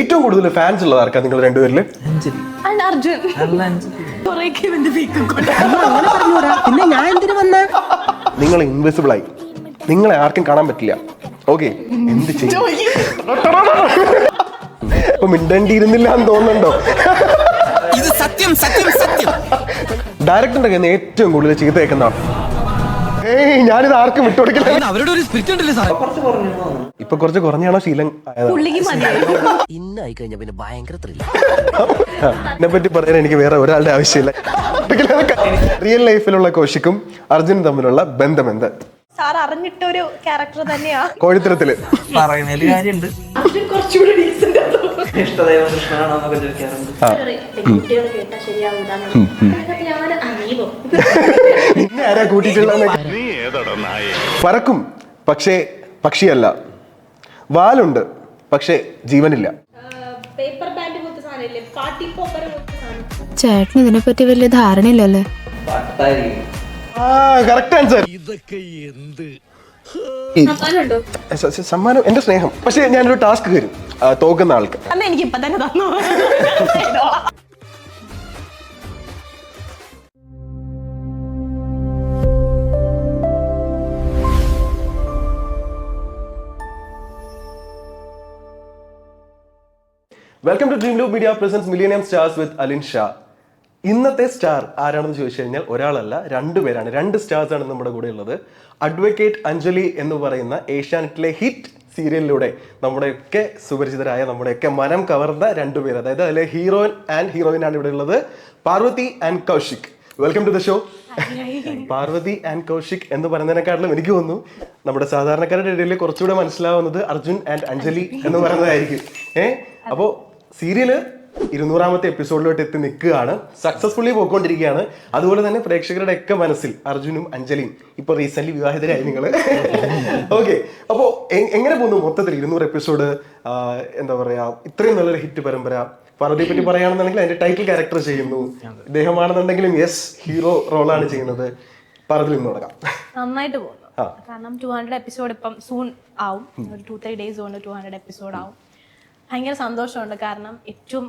ഏറ്റവും കൂടുതൽ ഫാൻസ് ഉള്ളത് ആർക്കാ നിങ്ങൾ രണ്ടുപേരില്? പിന്നെ ഞാൻ എന്തിനു വന്ന? നിങ്ങൾ ഇൻവിസിബിൾ ആയി, നിങ്ങളെ ആർക്കും കാണാൻ പറ്റില്ല. ഓക്കെ, എന്ത് ചെയ്യും? ഇപ്പൊ മിണ്ടണ്ടിയിരുന്നില്ല എന്ന് തോന്നുന്നുണ്ടോ? ഇത് സത്യം സത്യം സത്യം. ഡയറക്ടറിന്റെ കയ്യിൽ നിന്ന് ഏറ്റവും കൂടുതൽ ചീത്ത കേൾക്കുന്നതാണ്. ഞാനിത് ആർക്കും വിട്ടുകൊടുക്കില്ല. അവരുടെ ഒരു സ്പിരിറ്റ് ഉണ്ടല്ലേ സാറേ. ഇപ്പൊ കുറച്ച് കുറഞ്ഞാണോ ശീലം ആയതാ? ഇന്നായി കഴിഞ്ഞ പിന്നെ ഭയങ്കര ത്രില്ല. എന്നെ പറ്റി പറയാൻ എനിക്ക് വേറെ ഒരാളുടെ ആവശ്യമില്ല. റിയൽ ലൈഫിലുള്ള കൗശിക്കും അർജുനും തമ്മിലുള്ള ബന്ധം എന്ത്? സാർ അറിഞ്ഞിട്ടൊരു ക്യാരക്ടർ തന്നെയാ. കോഴിത്തരത്തില് പറയുന്നതിൽ കാര്യമുണ്ട്. നിന്നെ ആരാ കൂട്ടിയിട്ടുള്ള? പറക്കും പക്ഷേ പക്ഷിയല്ല, വാലുണ്ട് പക്ഷേ ജീവനില്ല. ചേട്ടന് ഇതിനെ പറ്റി വലിയ ധാരണയില്ലല്ലേ? Correct answer. സമ്മാനം എന്റെ സ്നേഹം. പക്ഷെ ഞാനൊരു ടാസ്ക് തരും തോക്കുന്ന ആൾക്ക്. എനിക്ക് ഇപ്പൊ തന്നെ തന്നു. Welcome to dream loop media presents millennium stars with Alin Sha. ഇന്നത്തെ സ്റ്റാർ ആരാണെന്ന് ചോദിച്ചു കഴിഞ്ഞാൽ ഒരാളല്ല, രണ്ടുപേരാണ്. രണ്ട് സ്റ്റാർസ് ആണ് നമ്മുടെ കൂടെ ഉള്ളത്. അഡ്വക്കേറ്റ് അഞ്ജലി എന്ന് പറയുന്ന ഏഷ്യാനെറ്റിലെ ഹിറ്റ് സീരിയലിലൂടെ നമ്മുടെയൊക്കെ സുപരിചിതരായ നമ്മുടെയൊക്കെ മനം കവർന്ന രണ്ടുപേർ, അതായത് അതിലെ ഹീറോയിൻ ആൻഡ് ഹീറോയിൻ ആണ് ഇവിടെ ഉള്ളത്, Parvathi and Kaushik. Welcome to the show. Parvathi and Kaushik എന്ന് പറയുന്നതിനെക്കാട്ടിലും എനിക്ക് തോന്നുന്നു നമ്മുടെ സാധാരണക്കാരുടെ ഇടയിൽ കുറച്ചുകൂടെ മനസ്സിലാവുന്നത് അർജുൻ ആൻഡ് അഞ്ജലി എന്ന് പറയുന്നതായിരിക്കും. അപ്പോ സീരിയല് 200ാമത്തെ എപ്പിസോഡിലോട്ട് എത്തി നിൽക്കുകയാണ്, സക്സസ്ഫുള്ളി പോയിക്കൊണ്ടിരിക്കുകയാണ്. അതുപോലെ തന്നെ പ്രേക്ഷകരുടെ ഒക്കെ മനസ്സിൽ അർജുനും അഞ്ജലിയും ഇപ്പൊ റീസെന്റ് വിവാഹിതരായി നിങ്ങൾ. ഓക്കെ, അപ്പോ എങ്ങനെ പോകുന്നു മൊത്തത്തിൽ 200 എപ്പിസോഡ്? എന്താ പറയാ, ഇത്രയും നല്ലൊരു ഹിറ്റ് പരമ്പര. പാർവതിയെ പറ്റി പറയുകയാണെന്നുണ്ടെങ്കിൽ അതിന്റെ ടൈറ്റിൽ ക്യാരക്ടർ ചെയ്യുന്നു, ഇദ്ദേഹമാണെന്നുണ്ടെങ്കിലും യെസ് ഹീറോ റോളാണ് ചെയ്യുന്നത്. പാർവതിയിൽ നിന്ന് തുടങ്ങാം. നന്നായിട്ട് പോകുന്നു. കാരണം 200 എപ്പിസോഡ് ഇപ്പം സൂൺ ആവും, ഒരു 2-3 ഡേയ്സ് കൊണ്ട് 200 എപ്പിസോഡ് ആവും. ഭയങ്കര സന്തോഷമുണ്ട്. കാരണം ഏറ്റവും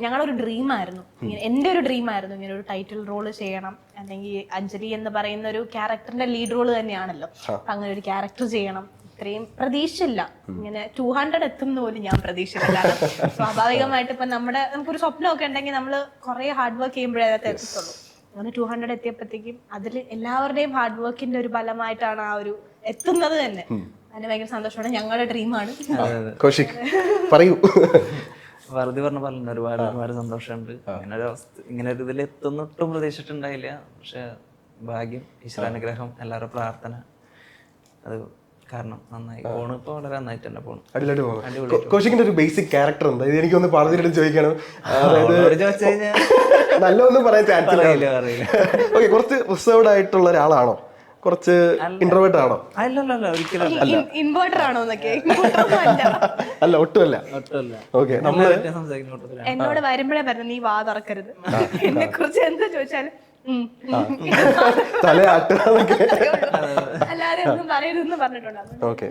ഞങ്ങളൊരു ഡ്രീമായിരുന്നു, എൻ്റെ ഒരു ഡ്രീമായിരുന്നു ഇങ്ങനെ ഒരു ടൈറ്റിൽ റോള് ചെയ്യണം, അല്ലെങ്കിൽ അഞ്ജലി എന്ന് പറയുന്ന ഒരു ക്യാരക്ടറിന്റെ ലീഡ് റോള് തന്നെയാണല്ലോ, അങ്ങനെ ഒരു ക്യാരക്ടർ ചെയ്യണം. ഇത്രയും പ്രതീക്ഷയില്ല, ഇങ്ങനെ 200 എത്തുന്ന പോലും ഞാൻ പ്രതീക്ഷിച്ചില്ല. സ്വാഭാവികമായിട്ട് ഇപ്പൊ നമുക്കൊരു സ്വപ്നമൊക്കെ ഉണ്ടെങ്കിൽ നമ്മൾ കുറെ ഹാർഡ് വർക്ക് ചെയ്യുമ്പോഴേ അതിനകത്ത് എത്തുള്ളൂ. അങ്ങനെ 200 എത്തിയപ്പോഴത്തേക്കും അതിൽ എല്ലാവരുടെയും ഹാർഡ് വർക്കിന്റെ ഒരു ഫലമായിട്ടാണ് ആ ഒരു എത്തുന്നത് തന്നെ. അതിന് ഭയങ്കര സന്തോഷമാണ്, ഞങ്ങളുടെ ഡ്രീമാണ്. കൗശിക് പറയൂ. വെറുതെ പറഞ്ഞ പോലെ ഒരുപാട് ഒരുപാട് സന്തോഷമുണ്ട്. ഇങ്ങനെ ഒരു ഇതിൽ എത്തുന്നൊട്ടും പ്രതീക്ഷിച്ചിട്ടുണ്ടായില്ല. പക്ഷെ ഭാഗ്യം, ഈശ്വരാനുഗ്രഹം, എല്ലാവരുടെ പ്രാർത്ഥന, അത് കാരണം നന്നായി പോണു. ഇപ്പൊ വളരെ നന്നായിട്ട് തന്നെ പോണു. കൗശിക്കിന്റെ ഒരു ബേസിക് ക്യാരക്ടർ എന്താ? ഇത് എനിക്കൊന്ന് പാർവതിയോട് ചോദിക്കണം. നല്ലൊന്നും പറയാൻ ചാൻസ് ഇല്ല. ഓക്കെ, കുറച്ച് റിസർവ്ഡ് ആയിട്ടുള്ള ഒരാളാണോ? കുറച്ച് ഇൻട്രോവേർട്ട് ആണോ? ഇൻവേർട്ടർ ആണോ എന്നൊക്കെ അല്ല, ഒട്ടുമല്ല. ഓക്കെ, നമ്മള് എന്നോട് വരുമ്പോഴേ പറഞ്ഞു നീ വാ തുറക്കരുത്, എന്നെ കുറിച്ച് എന്താ ചോദിച്ചാലും അല്ലാതെ ഒന്നും പറയരുതെന്ന് പറഞ്ഞിട്ടുണ്ട്.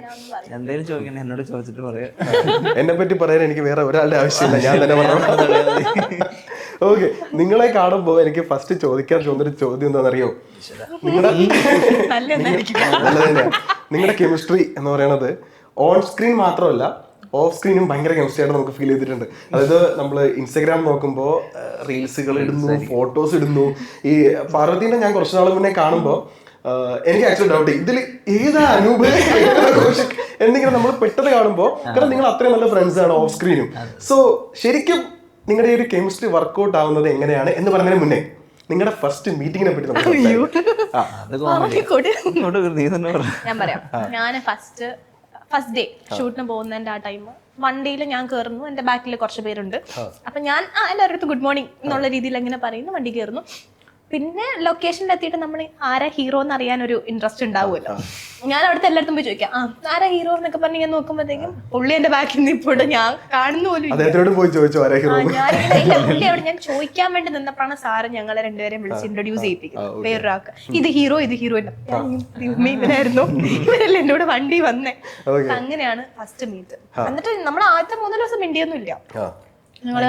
എന്തേലും ചോദിക്കണേ എന്നോട് ചോദിച്ചിട്ട് പറയാം. എന്നെ പറ്റി പറയാൻ എനിക്ക് വേറെ ഒരാളുടെ ആവശ്യമില്ല, ഞാൻ തന്നെ പറഞ്ഞു. ഓക്കെ, നിങ്ങളെ കാണുമ്പോ എനിക്ക് ഫസ്റ്റ് ചോദിക്കാൻ തോന്നുന്നൊരു ചോദ്യം എന്താണെന്നറിയോ? നിങ്ങളുടെ കെമിസ്ട്രി എന്ന് പറയുന്നത് ഓൺ സ്ക്രീൻ മാത്രമല്ല ഓഫ് സ്ക്രീനും ഭയങ്കര കെമിസ്ട്രി ആയിട്ട് നമുക്ക് ഫീൽ ചെയ്തിട്ടുണ്ട്. അതായത് നമ്മൾ ഇൻസ്റ്റാഗ്രാം നോക്കുമ്പോൾ റീൽസുകൾ ഇടുന്നു, ഫോട്ടോസ് ഇടുന്നു. ഈ പാർവതീനെ ഞാൻ കുറച്ച് നാൾ മുന്നേ കാണുമ്പോൾ എനിക്ക് ആക്ച്വലി ഡൗട്ട്, ഇതിൽ ഏതാ അനൂപ് എന്തെങ്കിലും നമ്മൾ പെട്ടെന്ന് കാണുമ്പോൾ, കാരണം നിങ്ങൾ അത്രയും നല്ല ഫ്രണ്ട്സ് ആണ് ഓഫ് സ്ക്രീനും. സോ ശരിക്കും നിങ്ങളുടെ ഈ ഒരു കെമിസ്ട്രി വർക്ക്ഔട്ട് ആവുന്നത് എങ്ങനെയാണ് എന്ന് പറഞ്ഞതിന് മുന്നേ നിങ്ങളുടെ ഫസ്റ്റ് മീറ്റിങ്ങിനെ പറ്റി ഞാൻ പറയാം. ഞാൻ ഫസ്റ്റ് ഡേ ഷൂട്ടിന് പോകുന്നതിന്റെ ആ ടൈം വണ്ടിയിൽ ഞാൻ കയറുന്നു, എന്റെ ബാക്കിൽ കുറച്ച് പേരുണ്ട്. അപ്പൊ ഞാൻ എല്ലാവരുടെ അടുത്തും ഗുഡ് മോർണിംഗ് എന്നുള്ള രീതിയിൽ എങ്ങനെ പറയുന്നു, വണ്ടി കയറുന്നു. പിന്നെ ലൊക്കേഷനിൽ എത്തിയിട്ട് നമ്മൾ ആരാ ഹീറോ എന്ന് അറിയാൻ ഒരു ഇൻട്രസ്റ്റ് ഉണ്ടാവുമല്ലോ. ഞാൻ അവിടുത്തെ എല്ലായിടത്തും പോയി ചോദിക്കാം ആരാ ഹീറോ എന്നൊക്കെ പറഞ്ഞ് ഞാൻ നോക്കുമ്പോഴത്തേക്കും പുള്ളി എന്റെ ബാക്കിൽ നിൽപ്പോട്ട് ഞാൻ കാണുന്ന പോലും അദ്ദേഹത്തോട് പോയി ചോദിച്ചു ആരാ ഹീറോ. പുള്ളി അവിടെ ഞാൻ ചോദിക്കാൻ വേണ്ടി നിന്നപ്പോഴാണ് സാറ് ഞങ്ങളെ രണ്ടുപേരെയും വിളിച്ച് ഇൻട്രൊഡ്യൂസ് ചെയ്യിപ്പിക്കുന്നത് വേറൊരാൾക്ക്. ഇത് ഹീറോ ഇല്ല ഇവരായിരുന്നു, ഇവരല്ലേ എന്റെ കൂടെ വണ്ടി വന്നേ. അങ്ങനെയാണ് ഫസ്റ്റ് മീറ്റ്. എന്നിട്ട് നമ്മൾ ആദ്യത്തെ 3 ദിവസം മിണ്ടിയൊന്നും ഇല്ല. ഞങ്ങള്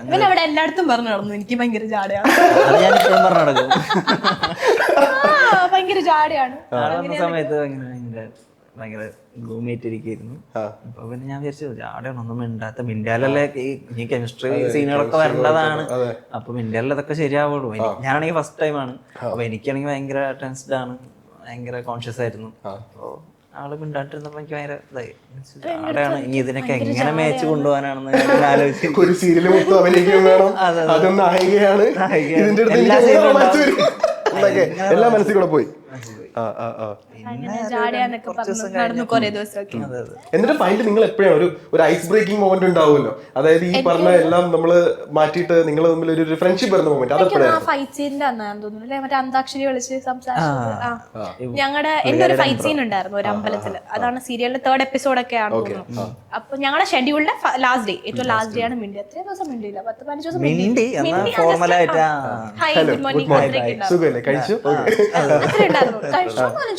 ഇവൻ അവിടെ എല്ലായിടത്തും പറഞ്ഞു നടന്നു എനിക്ക് ഭയങ്കര ജാടയാണ്, ഭയങ്കര ജാടയാണ്. സമയത്ത് ഭയങ്കര ഗ്ലൂമേറ്റിരിക്കുന്നു. അപ്പൊ പിന്നെ ഞാൻ വിചാരിച്ചു ജാടയാണ്, ഒന്നും മിണ്ടാലല്ലേ ഈ കെമിസ്ട്രി സീനുകളൊക്കെ വരേണ്ടതാണ്. അപ്പൊ മിണ്ടാലിൽ അതൊക്കെ ശരിയാവുള്ളൂ. ഞാനാണെങ്കിൽ ഫസ്റ്റ് ടൈമാണ്. അപ്പൊ എനിക്കാണെങ്കിൽ ഭയങ്കര ടെൻസ്ഡ് ആണ്, ഭയങ്കര കോൺഷ്യസ് ആയിരുന്നു. അപ്പൊ ആള് മിണ്ടാണ്ടിരുന്നപ്പോ എനിക്ക് ഭയങ്കര ഇതായി, ജാടയാണ്. ഇനി ഇതിനൊക്കെ എങ്ങനെ മാച്ച് കൊണ്ടുപോകാനാണെന്ന് ഞാൻ ആലോചിച്ചു. ഒരു സീരിയൽ മൊത്തം അഭിനയിക്കുകയും വേണം, അതും നായികയാണ്, എല്ലാം മനസ്സിൽ കൂടെ പോയി. എന്നിട്ട് ഫൈനലി നിങ്ങൾ എപ്പോഴാണ് ഒരു ഐസ് ബ്രേക്കിംഗ് മൊമെന്റ് ഉണ്ടാവുമല്ലോ, അതായത് ഈ പറഞ്ഞ എല്ലാം നമ്മള് മാറ്റിയിട്ട് നിങ്ങൾ തമ്മിൽ ഒരു ഫ്രണ്ട്ഷിപ്പ് വരുന്ന മൊമെന്റ്, മറ്റേ അന്താക്ഷരി വിളിച്ച് സംസാരിച്ചത്. ഞങ്ങളുടെ എന്റെ ഒരു ഫൈറ്റ് സീൻ ഉണ്ടായിരുന്നു ഒരു അമ്പലത്തില്. അതാണ് സീരിയലിന്റെ 3rd എപ്പിസോഡൊക്കെ ആണ് തോന്നുന്നു. അപ്പൊ ഞങ്ങളുടെ ഷെഡ്യൂളിന്റെ ലാസ്റ്റ് ഡേ, ഏറ്റവും ലാസ്റ്റ് ഡേ ആണ് മിണ്ടി. അത്രയും ദിവസം മിണ്ടിയില്ല, 10-15 ദിവസം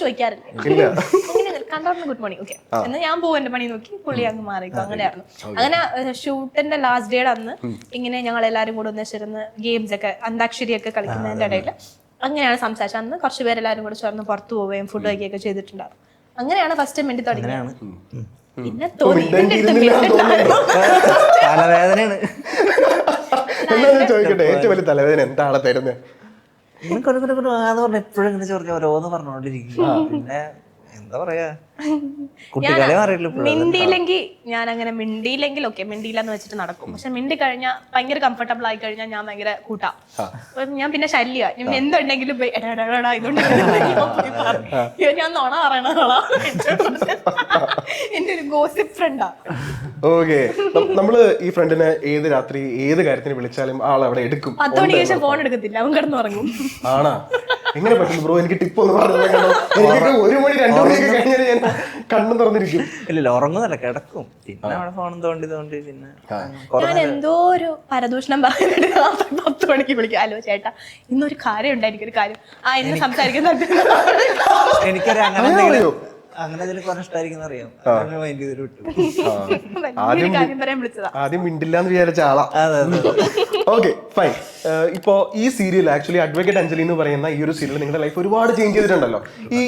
ചോദിക്കാറില്ല. കണ്ടോണ്ട് ഗുഡ് മോർണിംഗ് ഓക്കെ എന്നാൽ ഞാൻ പോകും എന്റെ പണി നോക്കി, പുള്ളി അങ്ങ് മാറിക്കും. അങ്ങനെയായിരുന്നു. അങ്ങനെ ഷൂട്ടിന്റെ ലാസ്റ്റ് ഡേയുടെ അന്ന് ഇങ്ങനെ ഞങ്ങൾ എല്ലാരും കൂടെ ഒന്നിച്ചിരുന്ന് ഗെയിംസ് ഒക്കെ അന്താക്ഷരിയൊക്കെ കളിക്കുന്നതിന്റെ ഇടയിൽ അങ്ങനെയാണ് സംസാരിച്ചത്. അന്ന് കുറച്ച് പേരെല്ലാരും കൂടെ ചേർന്ന് പുറത്തു പോവുകയും ഫുഡ് കഴിക്കുകയൊക്കെ ചെയ്തിട്ടുണ്ടായിരുന്നു. അങ്ങനെയാണ് ഫസ്റ്റ് മിണ്ടി തുടങ്ങിയത്. പിന്നെ തലവേദനയാണ്. ചോദിക്കട്ടെ, ഏറ്റവും വലിയ തലവേദന എന്താണ് തരുന്നത്? എപ്പോഴും ഇങ്ങനെ ചോദിക്കാം, ഓരോന്ന് പറഞ്ഞോണ്ടിരിക്കും. പിന്നെ എന്താ പറയാ, കുട്ടികളെ അറിയില്ല. മിണ്ടിയില്ലെങ്കിൽ ഞാൻ അങ്ങനെ മിണ്ടിയില്ലെങ്കിൽ ഓക്കെ മിണ്ടിയില്ലെന്ന് വെച്ചിട്ട് നടക്കും. പക്ഷെ മിണ്ടി കഴിഞ്ഞാൽ ഭയങ്കര കംഫർട്ടബിൾ ആയി കഴിഞ്ഞാൽ ഞാൻ ഭയങ്കര കൂട്ടാ. ഞാൻ പിന്നെ ശല്യ, ഞാൻ എന്തുണ്ടെങ്കിലും ഞാൻ നോണ പറയണ എന്റെ ഒരു ഗോസിപ്പ് ഫ്രണ്ടാ. ഓക്കെ, നമ്മള് ഈ ഫ്രണ്ടിനെ ഏത് രാത്രി ഏത് കാര്യത്തിന് വിളിച്ചാലും ആൾ അവിടെ എടുക്കും. 10 മണിക്ക് ശേഷം ഫോൺ എടുക്കത്തില്ല, അവൻ കിടന്നുറങ്ങും. ആണാ? എങ്ങനെ പറ്റും ബ്രോ? എനിക്ക് ടിപ്പ് ഒന്ന് പറഞ്ഞു. 1 മണി 2 മണിയൊക്കെ കഴിഞ്ഞാൽ ഞാൻ കണ്ണു തുറന്നിരിക്കും. ഇല്ല, ഉറങ്ങുന്നല്ല, കിടക്കും. പിന്നെ അവിടെ ഫോണും തോണ്ടി പിന്നെ ഞാൻ എന്തോ ഒരു പരദൂഷണം പറയാനായിട്ട് 10 മണിക്ക് വിളിക്കും. ഹലോ ചേട്ടാ, ഇന്നൊരു കാര്യം ഉണ്ടായിരിക്കും, ഒരു കാര്യം ഇന്ന് സംസാരിക്കുന്നുണ്ട്. എനിക്കൊരു അങ്ങനെ കുറെ ഇഷ്ടമായിരിക്കും അറിയാം. ആദ്യം മിണ്ടില്ലാന്ന് വിചാരിച്ച ആളാ. Okay fine. ഇപ്പോ ഈ സീരിയൽ ആക്ച്വലി അഡ്വക്കേറ്റ് അഞ്ജലി എന്ന് പറയുന്ന ഈ ഒരു സീരിയൽ നിങ്ങളുടെ ലൈഫ് ഒരുപാട് ചേഞ്ച് ചെയ്തിട്ടുണ്ടല്ലോ. ഈ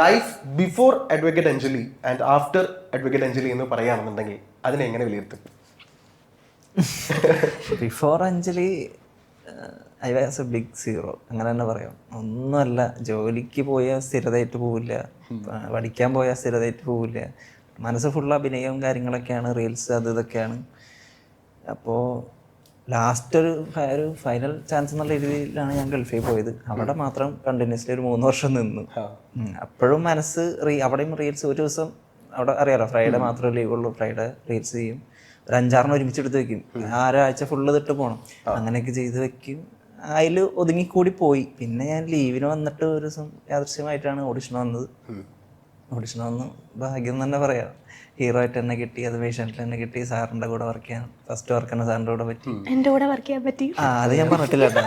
life before advocate Anjali and after advocate Anjali എന്ന് പറയുകയാണെന്നുണ്ടെങ്കിൽ അതിനെ എങ്ങനെ വിലയിരുത്തും? Before Anjali I was a big zero, അങ്ങനെ തന്നെ പറയാം. ഒന്നുമല്ല, ജോലിക്ക് പോയാൽ സ്ഥിരതയായിട്ട് പോവില്ല, പഠിക്കാൻ പോയാൽ സ്ഥിരതയായിട്ട് പോവില്ല, മനസ്സ് ഫുൾ അഭിനയവും കാര്യങ്ങളൊക്കെയാണ്, റീൽസ് അത് ഇതൊക്കെയാണ്. അപ്പോൾ ലാസ്റ്റ് ഒരു ഫൈനൽ ചാൻസ് എന്നുള്ള രീതിയിലാണ് ഞാൻ ഗൾഫിൽ പോയത്. അവിടെ മാത്രം കണ്ടിന്യൂസ്ലി ഒരു 3 വർഷം നിന്നു. അപ്പോഴും മനസ്സ് അവിടെയും റീൽസ് ഒരു ദിവസം അവിടെ അറിയാലോ, ഫ്രൈഡേ മാത്രമേ ലീവുള്ളൂ, ഫ്രൈഡേ റീൽസ് ചെയ്യും, ഒരു 5-6 ഒരുമിച്ചെടുത്ത് വെക്കും, ആഴ്ച ഫുള്ള് തൊട്ട് പോകണം, അങ്ങനെയൊക്കെ ചെയ്ത് വെക്കും. അതിൽ ഒതുങ്ങിക്കൂടി പോയി. പിന്നെ ഞാൻ ലീവിന് വന്നിട്ട് ഒരു ദിവസം യാദൃശ്യമായിട്ടാണ് ഓഡിഷൻ വന്നത്. ഓഡിഷൻ വന്ന് ഭാഗ്യം തന്നെ പറയാം, ഹീറോ ആയിട്ട് തന്നെ കിട്ടി, അത് പേഷ്യന്റിൽ തന്നെ കിട്ടി. സാറിന്റെ കൂടെ വർക്ക് ചെയ്യാൻ ഫസ്റ്റ് വർക്ക് തന്നെ സാറിന്റെ കൂടെ പറ്റി. എന്റെ കൂടെ വർക്ക് ചെയ്യാൻ പറ്റി? അത് ഞാൻ പറഞ്ഞിട്ടില്ല കേട്ടോ,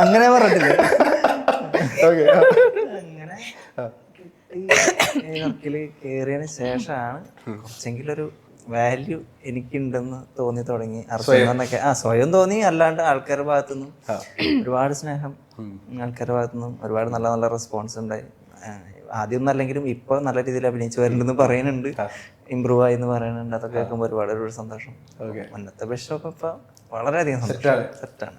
അങ്ങനെ പറഞ്ഞിട്ടില്ല. അങ്ങനെ വർക്കില് കയറിയതിന് ശേഷമാണ് കുറച്ചെങ്കിലും ഒരു വാല്യൂ എനിക്കുണ്ടെന്ന് തോന്നി തുടങ്ങി. സ്വയം തോന്നി, അല്ലാണ്ട് ആൾക്കാരുടെ ഭാഗത്തുനിന്നും ഒരുപാട് സ്നേഹം, ആൾക്കാരുടെ ഭാഗത്തുനിന്നും ഒരുപാട് നല്ല നല്ല റെസ്പോൺസ് ഉണ്ടായി. ആദ്യമൊന്നും അല്ലെങ്കിലും ഇപ്പൊ നല്ല രീതിയിൽ അഭിനയിച്ചു വരുന്നുണ്ടെന്ന് പറയുന്നുണ്ട്, ഇമ്പ്രൂവ് ആയി എന്ന് പറയുന്നുണ്ട്. അതൊക്കെ കേൾക്കുമ്പോൾ ഒരുപാട് ഒരുപാട് സന്തോഷം. മുന്നത്തെ ബെസ്റ്റൊക്കെ ഇപ്പൊ വളരെയധികം സെറ്റാണ്.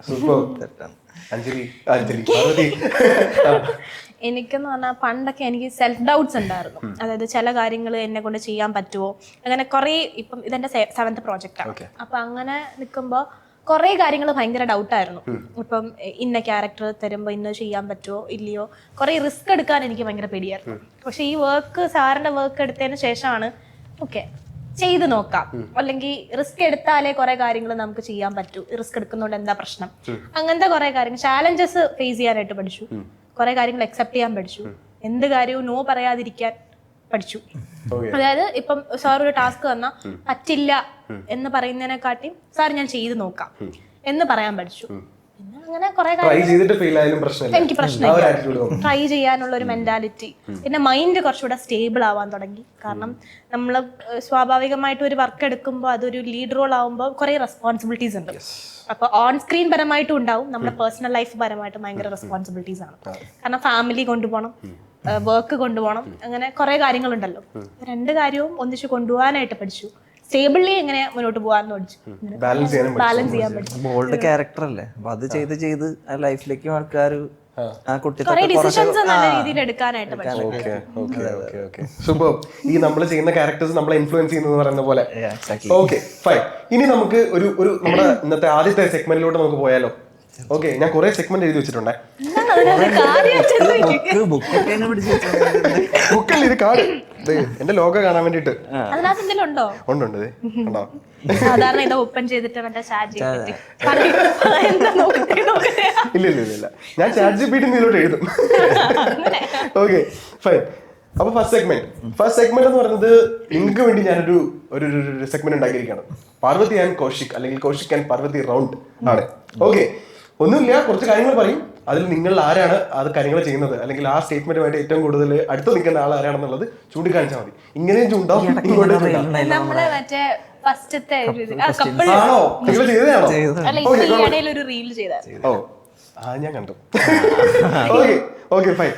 എനിക്കെന്ന് പറഞ്ഞാൽ പണ്ടൊക്കെ എനിക്ക് സെൽഫ് ഡൗട്ട്സ് ഉണ്ടായിരുന്നു. അതായത് ചില കാര്യങ്ങൾ എന്നെ കൊണ്ട് ചെയ്യാൻ പറ്റുമോ, അങ്ങനെ കുറേ. ഇപ്പം ഇതെന്റെ 7th പ്രോജക്റ്റാണ്. അപ്പൊ അങ്ങനെ നിൽക്കുമ്പോൾ കുറേ കാര്യങ്ങൾ ഭയങ്കര ഡൗട്ടായിരുന്നു. ഇപ്പം ഇന്ന ക്യാരക്ടർ തരുമ്പോൾ ഇന്ന് ചെയ്യാൻ പറ്റുമോ ഇല്ലയോ, കുറേ റിസ്ക് എടുക്കാൻ എനിക്ക് ഭയങ്കര പേടിയായിരുന്നു. പക്ഷെ ഈ വർക്ക്, സാറിന്റെ വർക്ക് എടുത്തതിന് ശേഷമാണ് ഓക്കെ ചെയ്ത് നോക്കാം, അല്ലെങ്കിൽ റിസ്ക് എടുത്താലേ കുറെ കാര്യങ്ങൾ നമുക്ക് ചെയ്യാൻ പറ്റൂ, റിസ്ക് എടുക്കുന്നതുകൊണ്ട് എന്താ പ്രശ്നം, അങ്ങനത്തെ കുറെ കാര്യങ്ങൾ ചാലഞ്ചസ് ഫേസ് ചെയ്യാനായിട്ട് പഠിച്ചു, കുറെ കാര്യങ്ങൾ അക്സെപ്റ്റ് ചെയ്യാൻ പഠിച്ചു, എന്ത് കാര്യവും നോ പറയാതിരിക്കാൻ പഠിച്ചു. അതായത് ഇപ്പം സാർ ഒരു ടാസ്ക് തന്നാ പറ്റില്ല എന്ന് പറയുന്നതിനെക്കാട്ടിയും സാർ ഞാൻ ചെയ്ത് നോക്കാം എന്ന് പറയാൻ പഠിച്ചു. പിന്നെ അങ്ങനെ കുറെ എനിക്ക് പ്രശ്നമില്ല, ട്രൈ ചെയ്യാനുള്ള ഒരു മെന്റാലിറ്റി. പിന്നെ മൈൻഡ് കുറച്ചുകൂടെ സ്റ്റേബിൾ ആവാൻ തുടങ്ങി. കാരണം നമ്മൾ സ്വാഭാവികമായിട്ട് ഒരു വർക്ക് എടുക്കുമ്പോൾ അതൊരു ലീഡ് റോൾ ആവുമ്പോൾ കുറെ റെസ്പോൺസിബിലിറ്റീസ് ഉണ്ട്. അപ്പൊ ഓൺ സ്ക്രീൻ പരമായിട്ടും ഉണ്ടാവും, നമ്മുടെ പേഴ്സണൽ ലൈഫ് പരമായിട്ടും ഭയങ്കര റെസ്പോൺസിബിലിറ്റീസ് ആണ്. കാരണം ഫാമിലി കൊണ്ടുപോകണം, വർക്ക് കൊണ്ടുപോകണം, അങ്ങനെ കുറെ കാര്യങ്ങളുണ്ടല്ലോ. രണ്ട് കാര്യവും ഒന്നിച്ച് കൊണ്ടുപോകാനായിട്ട് പഠിച്ചു. സ്റ്റേബിളി എങ്ങനെ മുന്നോട്ട് പോകാന്ന് പഠിച്ചു, ബാലൻസ് ചെയ്യാൻ പഠിച്ചു. ബോൾഡ് ക്യാരക്ടർ അല്ലേ, അപ്പൊ അത് ചെയ്ത് ലൈഫിലേക്കും ആൾക്കാർ ആ കുട്ടി കുറെ ഡിസിഷൻസ് നല്ല രീതിയിൽ എടുക്കാനായിട്ട് പഠിച്ചു. സൂപ്പർ. ഈ നമ്മൾ ചെയ്യുന്ന ക്യാരക്ടേഴ്സ് നമ്മളെ ഇൻഫ്ലുവൻസ് ചെയ്യുന്നത് പറയുന്ന പോലെ. Okay fine. ഇനി നമുക്ക് ഒരു നമ്മുടെ ഇന്നത്തെ ആദ്യത്തെ സെഗ്മെന്റിലോട്ട് നമുക്ക് പോയാലോ? ഓക്കെ, ഞാൻ കുറെ സെഗ്മെന്റ് എഴുതി വെച്ചിട്ടുണ്ടേ. ബുക്കല്ലേ ഇത്, കാർഡ്, എന്റെ ലോഗോ കാണാൻ വേണ്ടിട്ട് അതിനകത്ത് എന്തെങ്കിലും ഉണ്ടോ? ഉണ്ട്. കണ്ടോ, സാധാരണ ഇത് ഓപ്പൻ ചെയ്തിട്ട് മറ്റേ ചാറ്റ് ഇല്ല ഞാൻ ചാറ്റ് ജിപിടി ഇതിലോട്ട് എഴുതും. Okay fine. അപ്പൊ ഫസ്റ്റ് സെഗ്മെന്റ് എന്ന് പറയുന്നത് നിങ്ങൾക്ക് വേണ്ടി ഞാനൊരു ഒരു സെഗ്മെന്റ് ഉണ്ടാക്കിയിരിക്കുകയാണ്. പാർവതി ആൻഡ് കൗശിക്, അല്ലെങ്കിൽ കൗശിക് ആൻഡ് പാർവതി റൗണ്ട് ആണ്. ഓക്കെ, ഒന്നുമില്ല, കുറച്ച് കാര്യങ്ങൾ പറയും. അതിൽ നിങ്ങൾ ആരാണ് അത് കാര്യങ്ങൾ ചെയ്യുന്നത്, അല്ലെങ്കിൽ ആ സ്റ്റേറ്റ്മെന്റുമായിട്ട് ഏറ്റവും കൂടുതൽ അടുത്ത് നിൽക്കുന്ന ആൾ ആരാണെന്നുള്ളത് ചൂണ്ടിക്കാണിച്ചാൽ മതി. ഇങ്ങനെയും ചൂണ്ടാവും, ഇങ്ങോട്ടും നമ്മള് മറ്റേ ഫസ്റ്റത്തെ ആണോ നിങ്ങൾ ചെയ്തതാണോ? ഒരു റീൽ ചെയ്ത. ഓ ഞാൻ കണ്ടു. Okay fine.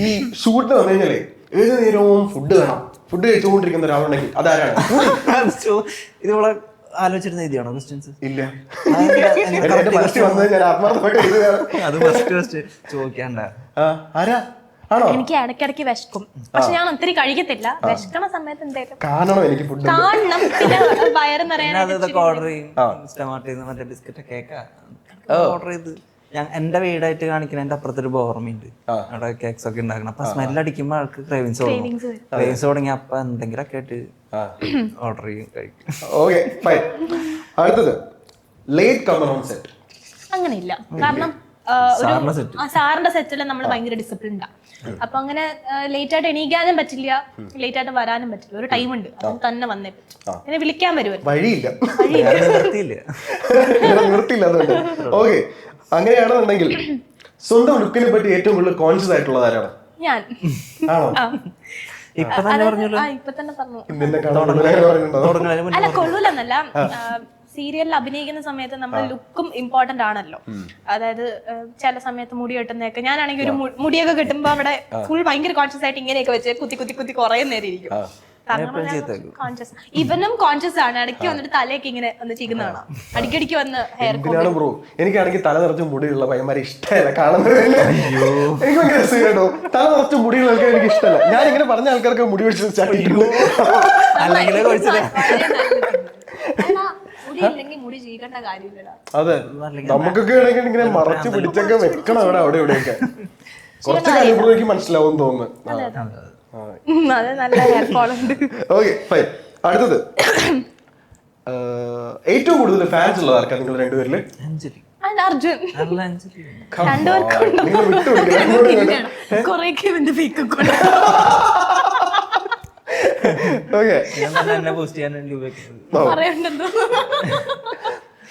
ഈ ഷൂട്ടിന് വന്നു കഴിഞ്ഞാലേ ഏത് നേരവും ഫുഡ് വേണം, ഫുഡ് കഴിച്ചുകൊണ്ടിരിക്കുന്ന ഒരാളുണ്ടെങ്കിൽ അതാരാണ്? ഇതുപോലെ ആലോചിച്ചിരുന്ന രീതിയാണോ ക്വസ്റ്റ്യൻസ്? ഇല്ല, അത് ഫസ്റ്റ് ചോദിക്കാണ്ട. ആരാ ആണോ? എനിക്ക് ഇടയ്ക്കിടയ്ക്ക് വിശക്കും, പക്ഷെ ഞാൻ ഒത്തിരി കഴിക്കത്തില്ല. വിശക്കണ സമയത്ത് എന്തായാലും കാണണം, എനിക്ക് ഫുഡ് കാണണം. പിന്നെ വയറ് നിറയാൻ അതൊക്കെ ഓർഡർ ചെയ്യും. ഇൻസ്റ്റാമാർട്ടിൽ മറ്റേ ബിസ്ക്കറ്റ് കേക്ക് ഓർഡർ ചെയ്ത് എന്റെ വീടായിട്ട് കാണിക്കുന്ന എന്റെ അപ്പുറത്തൊരു ഓർമ്മയുണ്ട്, അവിടെ കേക്ക്സ് ഒക്കെ ഉണ്ടാക്കണം. അപ്പൊ സ്മെല്ല് അടിക്കുമ്പോ ആൾക്ക് ക്രേവിങ്സ് തുടങ്ങി. അപ്പൊ എന്തെങ്കിലുമൊക്കെ ആയിട്ട് ഓർഡർ ചെയ്യും, കഴിക്കും. Okay fine. അടുത്തത് ലേറ്റ് കമർ ഓൺ സെറ്റ്. അങ്ങനെയില്ല, കാരണം സാറിന്റെ സെറ്റിൽ നമ്മൾ ഭയങ്കര ഡിസിപ്ലിൻഡാ. അപ്പൊ അങ്ങനെ ലേറ്റ് ആയിട്ട് എണീക്കാനും പറ്റില്ല, ലേറ്റ് ആയിട്ട് വരാനും പറ്റില്ല. ഒരു ടൈം ഉണ്ട്, അത് തന്നെ വന്നേ പറ്റും. എന്നെ വിളിക്കാൻ വരുമല്ലോ, വഴിയില്ല, നിർത്തിയില്ല. അതുകൊണ്ട് ഓക്കെ. അങ്ങനെയാണെന്നുണ്ടെങ്കിൽ സ്വന്തം ലുക്കിനെ പറ്റി ഏറ്റവും കൂടുതൽ കോൺഷ്യസ് ആയിട്ടുള്ളത് ആരാണ്? ഞാൻ. ആണോ? ഇപ്പൊ തന്നെ പറഞ്ഞല്ലോ. ഇപ്പൊ തന്നെ പറഞ്ഞു. അല്ല കൊള്ളൂലെന്നല്ല, സീരിയലിൽ അഭിനയിക്കുന്ന സമയത്ത് നമ്മുടെ ലുക്കും ഇമ്പോർട്ടന്റ് ആണല്ലോ. അതായത് ചില സമയത്ത് മുടി കെട്ടുന്നതൊക്കെ, ഞാനാണെങ്കിൽ ഒരു മുടിയൊക്കെ കെട്ടുമ്പോ അവിടെ ഫുൾ ഭയങ്കര കോൺഷ്യസ് ആയിട്ട് ഇങ്ങനെയൊക്കെ വെച്ച് കുത്തി കുറെ നേരം ഇരിക്കും. ഇവനും കോൺഷ്യസ് ആണ്, ഇടയ്ക്ക് വന്നിട്ട് തലയൊക്കെ ഇങ്ങനെ ഒന്ന് ചെയ്യുന്നതാണ്, അടിക്കടിക്ക് വന്ന് ഹെയർ. ബ്രോ, എനിക്കാണെങ്കിൽ തല നിറച്ച് മുടിയുള്ള പയ്യന്മാരെ ഇഷ്ടമല്ല കാണുന്നത്. എനിക്ക് ഭയങ്കര രസം കേട്ടോ, തല നിറച്ച് മുടിയുള്ള ആൾക്കാർ എനിക്ക് ഇഷ്ടമല്ല. ഞാൻ ഇങ്ങനെ പറഞ്ഞ ആൾക്കാർക്ക് മുടി പിടിച്ച് സ്റ്റാർട്ട് ചെയ്യും. അതെ, നമുക്കൊക്കെ ആണെങ്കിൽ ഇങ്ങനെ മറച്ച് പിടിച്ചൊക്കെ വെക്കണം അവിടെ ഇവിടെയൊക്കെ. കുറച്ച് കഴിയുമ്പോഴേക്കും മനസ്സിലാവും തോന്നുന്നു. Okay fine. അടുത്തത് ഏറ്റവും കൂടുതൽ ഫാൻസ് ഉള്ളത് ആർക്കാ നിങ്ങൾ രണ്ടുപേരില്? Anjali. Arjun.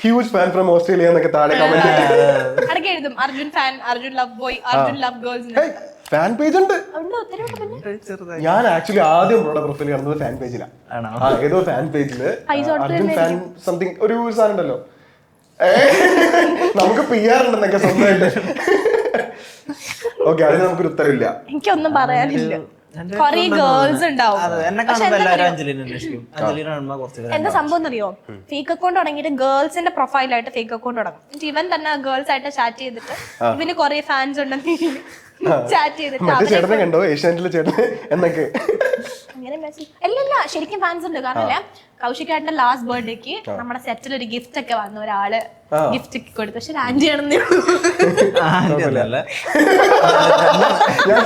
Huge fan from Australia എന്നൊക്കെ താഴെ കമന്റ് എഴുതും. Arjun fan, Arjun love boy, Arjun love girls. Fan page ഉണ്ട്. ഞാൻ ആക്ച്വലി ആദ്യം പ്രൊഫൈൽ കാണുന്നത് ഫാൻ പേജിലാണ്. ഏതോ ഫാൻ പേജില് അർജുൻ ഫാൻ സംതിങ് ഒരു സാധനം ഉണ്ടല്ലോ, നമുക്ക് PR ഉണ്ടെന്നൊക്കെ സ്വന്തമായിട്ട്. ഓക്കെ, അതിന് നമുക്കൊരു ഉത്തരവില്ല. എനിക്കൊന്നും പറയാനില്ല. കൊറേ ഗേൾസ് ഉണ്ടാവും. എന്താ സംഭവം എന്നറിയോ? ഫേക്ക് അക്കൗണ്ട് തുടങ്ങിയിട്ട് ഗേൾസിന്റെ പ്രൊഫൈലായിട്ട് ഫേക്ക് അക്കൗണ്ട് തുടങ്ങും. ഇവൻ തന്നെ ഗേൾസ് ആയിട്ട് ചാറ്റ് ചെയ്തിട്ട് ഇവന് കൊറേ ഫാൻസ് ഉണ്ടെന്ന് ചാറ്റ് ചെയ്തിട്ട് ചേട്ടനെ കണ്ടോ ഏഷ്യാനെറ്റിലെ ചേട്ടൻ എന്നൊക്കെ അങ്ങനെ മെസ്സേജ്. അല്ലല്ല, ശരിക്കും ഫാൻസ് ഉണ്ട്. കാരണം കൗശികേട്ടന്റെ ലാസ്റ്റ് ബർത്ത്ഡേക്ക് നമ്മുടെ സെറ്റിൽ ഒരു ഗിഫ്റ്റ് ഒക്കെ വന്ന ഒരാള് ഗിഫ്റ്റ് ഒക്കെ കൊടുത്തു. പക്ഷെ ആന്റി ആണെന്നേ ഞാൻ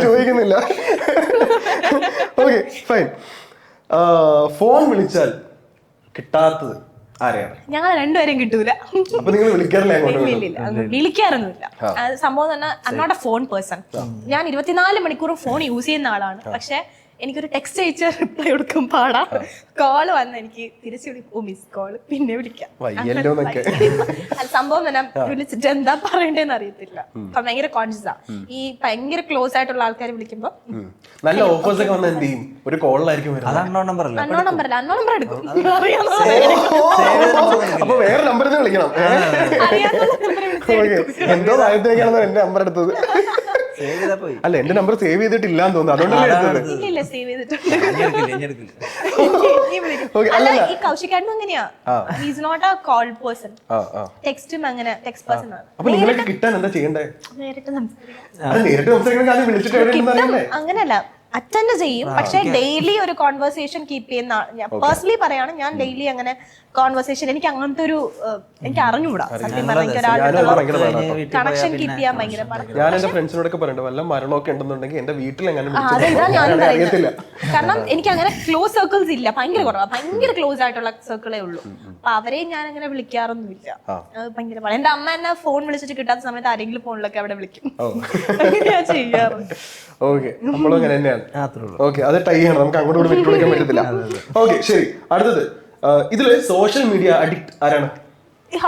ചോദിക്കുന്നില്ല. Okay fine. ഫോൺ വിളിച്ചാൽ കിട്ടാത്തത് ആരെയാണ്? ഞങ്ങൾ രണ്ടുപേരും കിട്ടൂല. അപ്പൊ നിങ്ങൾ വിളിക്കാറില്ല അങ്ങോട്ട്? ഇല്ല വിളിക്കാറൊന്നുമില്ല. അത് സംഭവം തന്നെ I am not a phone person. ഞാൻ 24 മണിക്കൂറും ഫോൺ യൂസ് ചെയ്യുന്ന ആളാണ്. പക്ഷെ എനിക്കൊരു ടെക്സ്റ്റ് അയച്ച റിപ്ലൈ കൊടുക്കും പാടാ. കോള് വന്ന് എനിക്ക് തിരിച്ചു വിളിക്കും, മിസ് കോള് പിന്നെ വിളിക്കാം. അത് സംഭവം തന്നെ വിളിച്ചിട്ട് എന്താ പറയണ്ടേന്ന് അറിയത്തില്ല. അപ്പൊ ഭയങ്കര കോൺഷ്യസ് ആ. ഈ ഭയങ്കര ക്ലോസ് ആയിട്ടുള്ള ആൾക്കാർ വിളിക്കുമ്പോ നല്ല ഓഫേഴ്സ് ഒക്കെ വന്ന് എന്ത് ചെയ്യും? ഒരു കോളിലായിരിക്കും അൺനോൺ നമ്പർ എടുക്കും. അപ്പൊ വേറെ നമ്പറിൽ നിന്ന് വിളിക്കണം. എന്തോ കാര്യത്തിലേക്കാണെന്ന് എന്റെ നമ്പർ എടുത്തത്. അല്ല എന്റെ നമ്പർ സേവ് ചെയ്തിട്ടില്ലാന്ന് തോന്നുന്നു, അതുകൊണ്ടല്ലേ എടുത്തത്. ഇല്ല സേവ് ചെയ്തിട്ടുണ്ട്. അല്ല ഈ കൗശിക്കാരനും അങ്ങനെയാ. He's not a call person. ടെക്സ്റ്റും അങ്ങനെ ടെക്സ്റ്റ് പേഴ്സൺ ആണ്. അപ്പൊ നിങ്ങൾക്ക് കിട്ടാൻ എന്താ ചെയ്യണ്ടേ? നേരിട്ട് സംസാരിക്കണം. അങ്ങനെയല്ല, അറ്റൻഡ് ചെയ്യും. പക്ഷെ ഡെയിലി ഒരു കോൺവെർസേഷൻ കീപ്പ് ചെയ്യുന്ന ഞാൻ പേഴ്സണലി പറയാണ്. ഞാൻ ഡെയിലി അങ്ങനെ കോൺവെർസേഷൻ എനിക്ക് അങ്ങനത്തെ ഒരു എനിക്ക് അറിഞ്ഞുകൂടാ സത്യം പറഞ്ഞ കണക്ഷൻ കീപ്പ് ചെയ്യാൻ ഭയങ്കര പാടാണ്. ഞാൻ എന്റെ ഫ്രണ്ട്സിനോടൊക്കെ പറയണ്ട വല്ല മരണമൊക്കെ ഉണ്ടെന്നുണ്ടെങ്കിൽ എന്റെ വീട്ടിൽ എങ്ങനെ അതെന്താ ഞാൻ അറിയത്തില്ല. കാരണം എനിക്ക് അങ്ങനെ ക്ലോസ് സർക്കിൾസ് ഇല്ല, ഭയങ്കര കുറവാ. ഭയങ്കര ക്ലോസ് ആയിട്ടുള്ള സർക്കിളേ ഉള്ളൂ. അപ്പൊ അവരെയും ഞാൻ അങ്ങനെ വിളിക്കാറൊന്നുമില്ല. ഭയങ്കര പാടാ. എന്റെ അമ്മ എന്നെ ഫോൺ വിളിച്ചിട്ട് കിട്ടാത്ത സമയത്ത് ആരെങ്കിലും ഫോണിലൊക്കെ അവിടെ വിളിക്കും. അങ്ങനെയാ ചെയ്യാറുണ്ട്. ഓക്കെ നമ്മളും അങ്ങനെ തന്നെയാണ്. ഓക്കെ അത് ടൈ ചെയ്യണം, നമുക്ക് അങ്ങോട്ട് കൂടി വിട്ടുകൊടുക്കാൻ പറ്റത്തില്ല. ഓക്കെ ശരി, അടുത്തത് ഇതില് സോഷ്യൽ മീഡിയ അഡിക്റ്റ് ആരാണ്?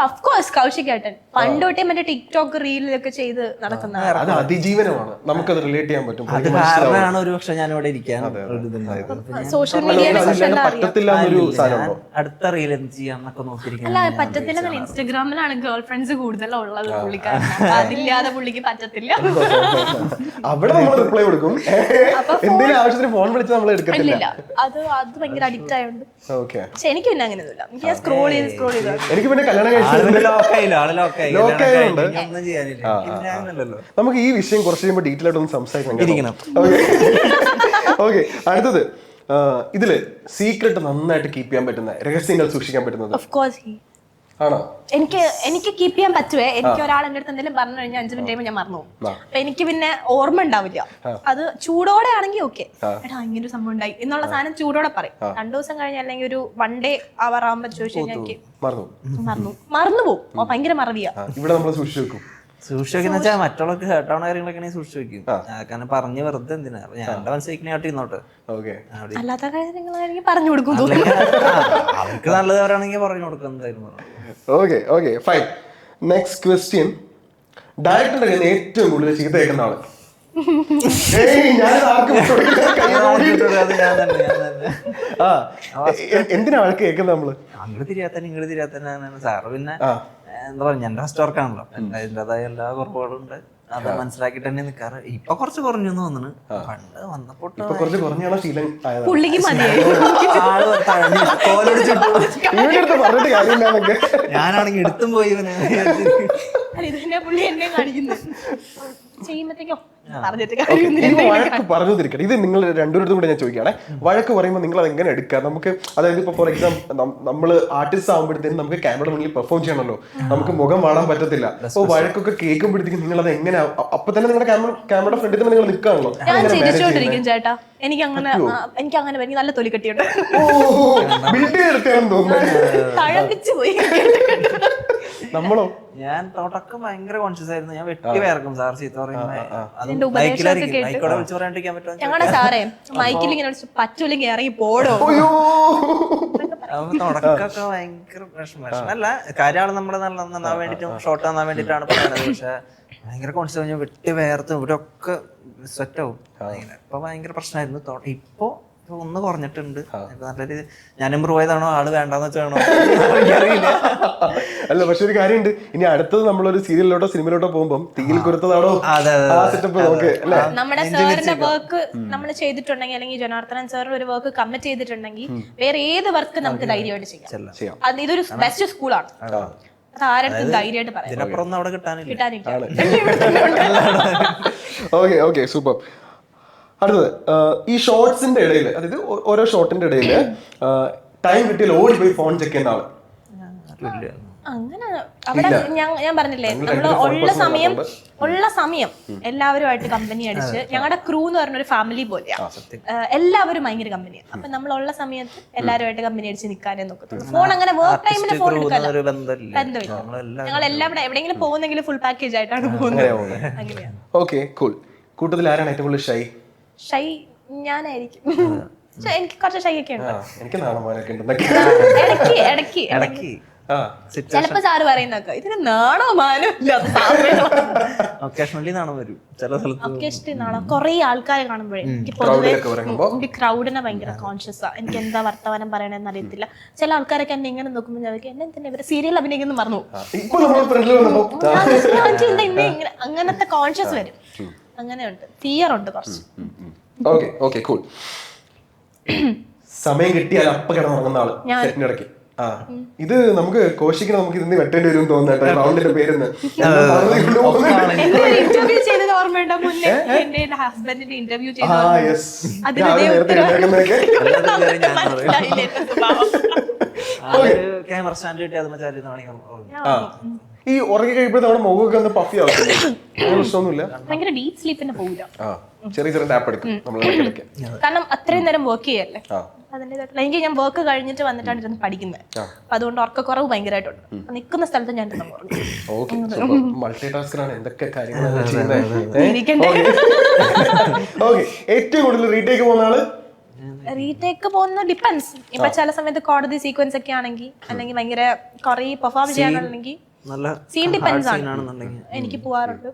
ഓഫ് കോഴ്സ് കൗശികേട്ടൻ. പണ്ട് തൊട്ടേ മറ്റേ ടിക്ടോക്ക് റീലൊക്കെ ചെയ്ത് നടക്കുന്ന അത് അതിജീവനമാണ്, നമുക്കത് റിലേറ്റ് ചെയ്യാൻ പറ്റും. ഒരുപക്ഷെ ഞാൻ ഇവിടെ ഇരിക്കാൻ സോഷ്യൽ മീഡിയയെ പറ്റത്തില്ല എന്നൊരു സാധനം. അടുത്ത റീൽ എന്ത് ചെയ്യാന്നൊക്കെ നോക്കിയിരിക്കാൻ അല്ല പറ്റത്തില്ല. ഇൻസ്റ്റഗ്രാമിലാണ് ഗേൾ ഫ്രണ്ട്സ് കൂടുതലുള്ളത് പുള്ളിക്കാരൻ. അതില്ലാതെ പുള്ളിക്ക് പറ്റത്തില്ല. അവിടെ നമ്മൾ റിപ്ലൈ കൊടുക്കും, എന്തെങ്കിലും ആവശ്യത്തിന് ഫോൺ വിളിച്ച് നമ്മൾ എടുക്കത്തില്ല. അത് ഭയങ്കര അഡിക്റ്റ് ആയതുകൊണ്ട്. പക്ഷെ എനിക്ക് പിന്നെ അങ്ങനെയൊന്നുമില്ല. എനിക്ക് സ്ക്രോൾ ചെയ്ത് എനിക്ക് പിന്നെ കല്യാണം നമുക്ക് ഈ വിഷയം കുറച്ച് കഴിയുമ്പോൾ ഡീറ്റെയിൽ ആയിട്ട് ഒന്ന് സംസാരിക്കണം. ഓക്കെ അടുത്തത് ഇതില് സീക്രട്ട് നന്നായിട്ട് കീപ്പ് ചെയ്യാൻ പറ്റുന്ന, രഹസ്യങ്ങൾ സൂക്ഷിക്കാൻ പറ്റുന്നത് ആണോ? എനിക്ക് കീപ്പ് ചെയ്യാൻ പറ്റുവേ. എനിക്ക് ഒരാൾ എന്റെ അടുത്ത് എന്തെങ്കിലും പറഞ്ഞു കഴിഞ്ഞാൽ 5 മിനിറ്റ് കഴിയുമ്പോൾ ഞാൻ മറന്നു പോകും. അപ്പൊ എനിക്ക് പിന്നെ ഓർമ്മ ഉണ്ടാവില്ല. അത് ചൂടോടെ ആണെങ്കിൽ ഓക്കെ, എടാ ഇങ്ങനെ ഒരു സംഭവം ഉണ്ടായി എന്നുള്ള സാധനം ചൂടോടെ പറയും. 2 ദിവസം കഴിഞ്ഞ അല്ലെങ്കിൽ ഒരു 1 ഡേ അവർ ആകുമ്പോ ചോദിച്ചു കഴിഞ്ഞാൽ എനിക്ക് മറന്നു പോകും. ഭയങ്കര മറവിയാ. ഇവിടെ നമ്മൾ സൂക്ഷിച്ചു വെക്കും. സൂക്ഷിക്കുന്ന വെച്ചാൽ മറ്റുള്ളവർക്ക് ഹേർട്ടാവുന്ന കാര്യങ്ങളൊക്കെ സൂക്ഷിച്ചു വെക്കും. കാരണം പറഞ്ഞു വെറുതെ എന്തിനാ ഞാൻ എന്റെ മനസ്സിലായിട്ട് ഇന്നോട്ട് അല്ലാത്ത കാര്യങ്ങളാണെങ്കിൽ പറഞ്ഞു കൊടുക്കും. അവർക്ക് നല്ലത് അവരാണെങ്കിൽ പറഞ്ഞു കൊടുക്കുന്നതായിരുന്നു. Okay okay fine. Next question, ഡയറക്ടറുടെ കയ്യിൽ ഏറ്റവും കൂടുതൽ ചീത്ത കേൾക്കുന്ന ആള്? എന്തിനാ ആൾക്ക് കേൾക്കുന്നത് നമ്മള്? അങ്ങോട്ട് തിരിയാത്തന്നെ ഇങ്ങോട്ട് തിരിയാത്തന്നെ സാറ് പിന്നെ എന്താ പറയാ, എന്റെ ഫസ്റ്റ് വർക്കാണല്ലോ, അതിൻ്റെതായ എല്ലാ കുറവുകളും ഉണ്ട്. അത് മനസ്സിലാക്കിട്ട് തന്നെ നിൽക്കാറ്. ഇപ്പൊ കുറച്ച് കുറഞ്ഞു തോന്നുന്നു. പണ്ട് വന്നപ്പോ ഞാനാണെങ്കിൽ എടുത്തും പോയി പുള്ളി എന്നെ കാണിക്കുന്നത് ചെയ്യുമ്പോഴത്തേക്കോ വഴക്ക് പറഞ്ഞു തിരിക്കണം. ഇത് നിങ്ങൾ രണ്ടുപേരും കൂടെ ഞാൻ ചോദിക്കുകയാണെ, വഴക്ക് പറയുമ്പോൾ നിങ്ങൾ അത് എങ്ങനെ എടുക്കുക? നമുക്ക് അതായത് ഇപ്പൊ ഫോർ എക്സാമ്പിൾ നമ്മൾ ആർട്ടിസ്റ്റ് ആകുമ്പോഴത്തേക്കും നമുക്ക് ക്യാമറ മുന്നിൽ പെർഫോം ചെയ്യണമല്ലോ, നമുക്ക് മുഖം വാടാൻ പറ്റത്തില്ല. അപ്പൊ വഴക്കൊക്കെ കേൾക്കുമ്പോഴത്തേക്കും നിങ്ങൾ അത് എങ്ങനെ അപ്പൊ തന്നെ നിങ്ങളുടെ ക്യാമറയുടെ ഫ്രണ്ടിൽ തന്നെ നിങ്ങൾ നിൽക്കുകയാണല്ലോ? ഞാൻ ചിരിച്ചോണ്ടിരിക്കും ചേട്ടാ. എനിക്ക് അങ്ങനെ എനിക്ക് നല്ല തൊലി കെട്ടിയുണ്ട്. ബിൽഡ് എടുത്താണെന്ന് തോന്നുന്നു. തഴപ്പിച്ചു പോയി. നമ്മളോ? ഞാൻ തുടക്കം ഭയങ്കര കോൺഷ്യസ് ആയിരുന്നു. ഞാൻ വെട്ടി വേർക്കും സാർ ചീത്ത ഞങ്ങളുടെ സാറേ മൈക്കിൽ ഇങ്ങനെ പറ്റൂല്ലെങ്കിൽ ഇറങ്ങി പോടോ. തുടക്കമൊക്കെ ഭയങ്കര വിഷമല്ല. കാര്യമാണ് നമ്മള് നന്നാൻ വേണ്ടിട്ടും ഷോർട്ട് നന്നാൻ വേണ്ടിട്ടാണ് പറയുന്നത്. പക്ഷെ ഭയങ്കര കോൺഷ്യസ് ഞാൻ വെട്ടി വേർത്ത് ഇവിടെയൊക്കെ സെറ്റ് ആവും. ഇപ്പൊ ഭയങ്കര പ്രശ്നമായിരുന്നു. ഇപ്പൊ ഒന്ന് കുറഞ്ഞിട്ടുണ്ട്. നല്ലൊരു ഞാൻ ഇമ്പ്രൂവ് ചെയ്താണോ ആള് വേണ്ടെന്ന് വെച്ചാണോ അറിയില്ല. അല്ല പക്ഷെ ഒരു കാര്യമുണ്ട്, ഇനി അടുത്തത് നമ്മളൊരു സീരിയലിലോട്ടോ സിനിമയിലോട്ടോ പോകുമ്പോ തീയിൽ കുരുത്തതാണോ നമ്മുടെ സാറിന്റെ വർക്ക് നമ്മൾ ചെയ്തിട്ടുണ്ടെങ്കിൽ, അല്ലെങ്കിൽ ജനാർദ്ദനൻ സാറിന്റെ ഒരു വർക്ക് കമ്മിറ്റ് ചെയ്തിട്ടുണ്ടെങ്കിൽ വേറെ ഏത് വർക്ക് നമുക്ക് ധൈര്യമായിട്ട് ചെയ്യാം. അത് ഇതൊരു ബെസ്റ്റ് സ്കൂളാണ്. അത് ആരടുത്തും ധൈര്യമായിട്ട് പറയാം. ഇതിനപ്പുറം അവിടെ കിട്ടാനില്ല. Okay okay super. അടുത്തത് ഈ ഷോർട്സിന്റെ ഇടയിൽ, അതായത് ഓരോ ഷോട്ടിന്റെ ഇടയിൽ ടൈം കിട്ടിയാൽ ഓടി പോയി ഫോൺ ചെക്ക് ചെയ്യുന്ന ആള്? അങ്ങനെ അവിടെ ഞാൻ പറഞ്ഞില്ലേ നമ്മള് ഉള്ള സമയം എല്ലാവരുമായിട്ട് കമ്പനി അടിച്ച് ഞങ്ങളുടെ ക്രൂ എന്ന് പറഞ്ഞൊരു ഫാമിലി പോലെയാ. എല്ലാവരും ഭയങ്കര കമ്പനിയാണ്. അപ്പൊ നമ്മളുള്ള സമയത്ത് എല്ലാവരുമായിട്ട് കമ്പനി അടിച്ച് നിൽക്കാനേ നോക്കത്തുള്ളൂ. ഫോൺ അങ്ങനെ വർക്ക് ടൈമിന് ഫോൺ എടുക്കാല്ല, ബന്ധമില്ല. ഞങ്ങൾ എല്ലാം എവിടെയെങ്കിലും പോകുന്നെങ്കിലും ഫുൾ പാക്കേജ് ആയിട്ടാണ് പോകുന്നത്. അങ്ങനെയാണ്. Okay, cool. കൂട്ടത്തിൽ ആരാണ് ഏറ്റവും കൂടുതൽ ഷൈ? ഞാനായിരിക്കും. എനിക്ക് കുറച്ച് ഷൈ ഒക്കെ ഉണ്ട്. എനിക്ക് നാണം പോലൊക്കെ ഉണ്ട് ഇടയ്ക്ക് ചിലപ്പോ സാറ് പറയുന്നൊക്കെ ഇതിന് നാണോ മാനോ ഇല്ലാത്ത ഒക്കേഷണലി നാണം വരും ചില സ്ഥലത്ത്. നാണോ കൊറേ ആൾക്കാരെ കാണുമ്പോഴേ എനിക്ക് പൊതുവെ എനിക്ക് ക്രൗഡിനെ ഭയങ്കര കോൺഷ്യസ് ആ. എനിക്ക് എന്താ വർത്തമാനം പറയണെന്ന് അറിയത്തില്ല. ചില ആൾക്കാരൊക്കെ എന്നെ ഇങ്ങനെ നോക്കുമ്പോൾ ഞാൻ എന്നെ തന്നെ ഇവരെ സീരിയൽ അഭിനയിക്കുന്നു പറഞ്ഞു. അങ്ങനത്തെ കോൺഷ്യസ് വരും. അങ്ങനെയുണ്ട്, ഫിയർ ഉണ്ട് കുറച്ച്. സമയം കിട്ടിയാൽ അപ്പ കിടന്നുറങ്ങുന്ന ആള് സെറ്റിനിടയ്ക്ക്. ഇത് നമുക്ക് കോശിക്ക് നമുക്ക് ഇതിന് വെട്ടേണ്ടി വരും തോന്നുന്നു റൗണ്ടിന്റെ പേരുന്ന്. ഇന്റർവ്യൂ ചെയ്തത് ഓർമ്മയുണ്ടോ? മുന്നേ എന്റെ ഹസ്ബൻഡിന്റെ ഇന്റർവ്യൂ ക്യാമറ സ്റ്റാൻഡ് കിട്ടി അത് ഈ ഉറങ്ങി കഴിയുമ്പോൾ നമ്മുടെ മുഖമൊക്കെ ഒന്ന് പഫി ആവും. പ്രശ്നമൊന്നുമില്ല. ഭയങ്കര ഡീപ് സ്ലീപ്പിന് പോകില്ല. ചെറിയ ചെറിയ ടാപ്പ് എടുക്കും നമ്മൾ. കാരണം അത്രയും നേരം വർക്ക് ചെയ്യല്ലേ. അതിൻ്റെതായിട്ടുള്ള എനിക്ക് ഞാൻ വർക്ക് കഴിഞ്ഞിട്ട് വന്നിട്ടാണ് ഇരുന്ന് പഠിക്കുന്നത്. അപ്പൊ അതുകൊണ്ട് ഉറക്കക്കുറവ് ഭയങ്കരമായിട്ടുണ്ട്. നിൽക്കുന്ന സ്ഥലത്ത് ഞാൻ മൾട്ടി ടാസ്കറാണ്, എന്തൊക്കെ കാര്യങ്ങളാണ് ചെയ്യുന്നത്. ഏറ്റവും കൂടുതൽ റീടേക്ക് പോകുന്ന ആള്? റീടേക്ക് പോകുന്ന ഡിപ്പെൻസ്. ഇപ്പൊ ചില സമയത്ത് കോടതി സീക്വൻസ് ഒക്കെ ആണെങ്കിൽ അല്ലെങ്കിൽ ഭയങ്കര കുറെ പെർഫോം ചെയ്യാനാണെങ്കിൽ സീൻ ഡിപ്പെൻസ് ആണ്. എനിക്ക് പോവാറുണ്ട്.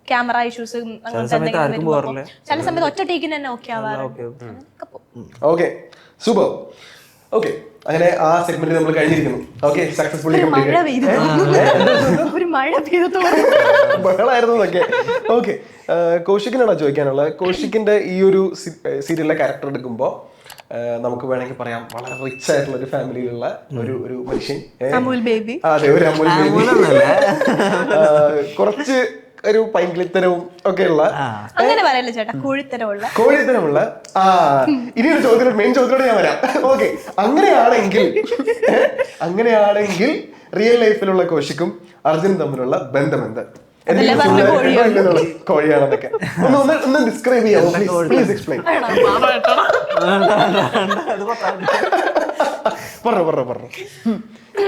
ക്യാമറ ഇഷ്യൂസ് ചില സമയത്ത് ഒറ്റ ടേക്കിന് തന്നെ ഓക്കെ ആവാറുണ്ട്. സൂപ്പർ. ഓക്കെ, അങ്ങനെ ആ സെഗ്മെന്റ് നമ്മൾ കഴിഞ്ഞിരിക്കുന്നു. ഓക്കെ, സക്സസ്ഫുള്ളി ഒരു മഴ ബഹളായിരുന്നു എന്നൊക്കെ. ഓക്കെ, കൗശിക്കിനാണോ ചോദിക്കാനുള്ളത്? കൗശിക്കിന്റെ ഈ ഒരു സീരിയലിലെ ക്യാരക്ടർ എടുക്കുമ്പോൾ നമുക്ക് വേണമെങ്കിൽ പറയാം വളരെ റിച്ച് ആയിട്ടുള്ള ഒരു ഫാമിലിയിലുള്ള ഒരു മനുഷ്യൻ. അതെ, ഒരു അമൂൽ ബേബി. കുറച്ച് ഒരു പൈങ്കിളിത്തരവും ഒക്കെ ഉള്ള, അങ്ങനെ പറയല്ലേ ചേട്ടാ, കോഴിത്തരമുള്ള ഇനിയൊരു ചോദ്യം, മെയിൻ ചോദ്യത്തോടെ ഞാൻ വരാം. ഓക്കെ, അങ്ങനെയാണെങ്കിൽ റിയൽ ലൈഫിലുള്ള കൗശിക്കും അർജുനും തമ്മിലുള്ള ബന്ധം എന്താ? കോഴിയാണെന്നൊക്കെ ഒന്ന് ഡിസ്ക്രൈബ് ചെയ്യാമോ? Please explain. പറഞ്ഞു.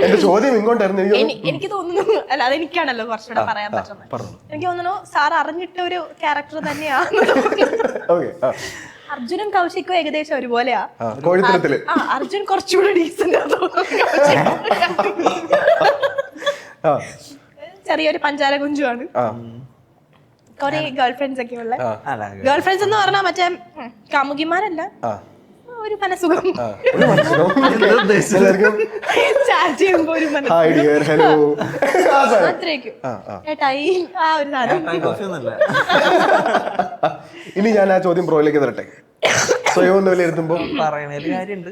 എന്റെ ചോദ്യം ഇങ്ങോട്ടായിരുന്നു. എനിക്ക് തോന്നുന്നു, അല്ല അതെനിക്കാണല്ലോ കുറച്ചുകൂടെ പറയാൻ പറ്റുന്നത്. എനിക്ക് തോന്നുന്നു സാർ അറിഞ്ഞിട്ട ഒരു ക്യാരക്ടർ തന്നെയാണ്. അർജുനും കൗശിക്കും ഏകദേശം ഒരുപോലെയാ. അർജുൻ കുറച്ചുകൂടെ ഡീസന്റ് ചെറിയൊരു പഞ്ചാര കുഞ്ചുമാണ്. കൊറേ ഗേൾ ഫ്രണ്ട്സ് ഒക്കെ ഉള്ള. ഗേൾ ഫ്രണ്ട്സ് എന്ന് പറഞ്ഞാൽ മറ്റേ കാമുകിമാരല്ല, ഒരു മനസുഖം. ചാറ്റ് ചെയ്യുമ്പോ ഒരു അത്രയ്ക്കും ഏട്ടായി ആ ഒരു സാധനം. ഇനി ഞാൻ ആ ചോദ്യം പ്രോയിലേക്ക് തരട്ടെ. സ്വയം ഒന്ന് വിലയിരുത്തുമ്പോ പറയണേല് കാര്യമുണ്ട്.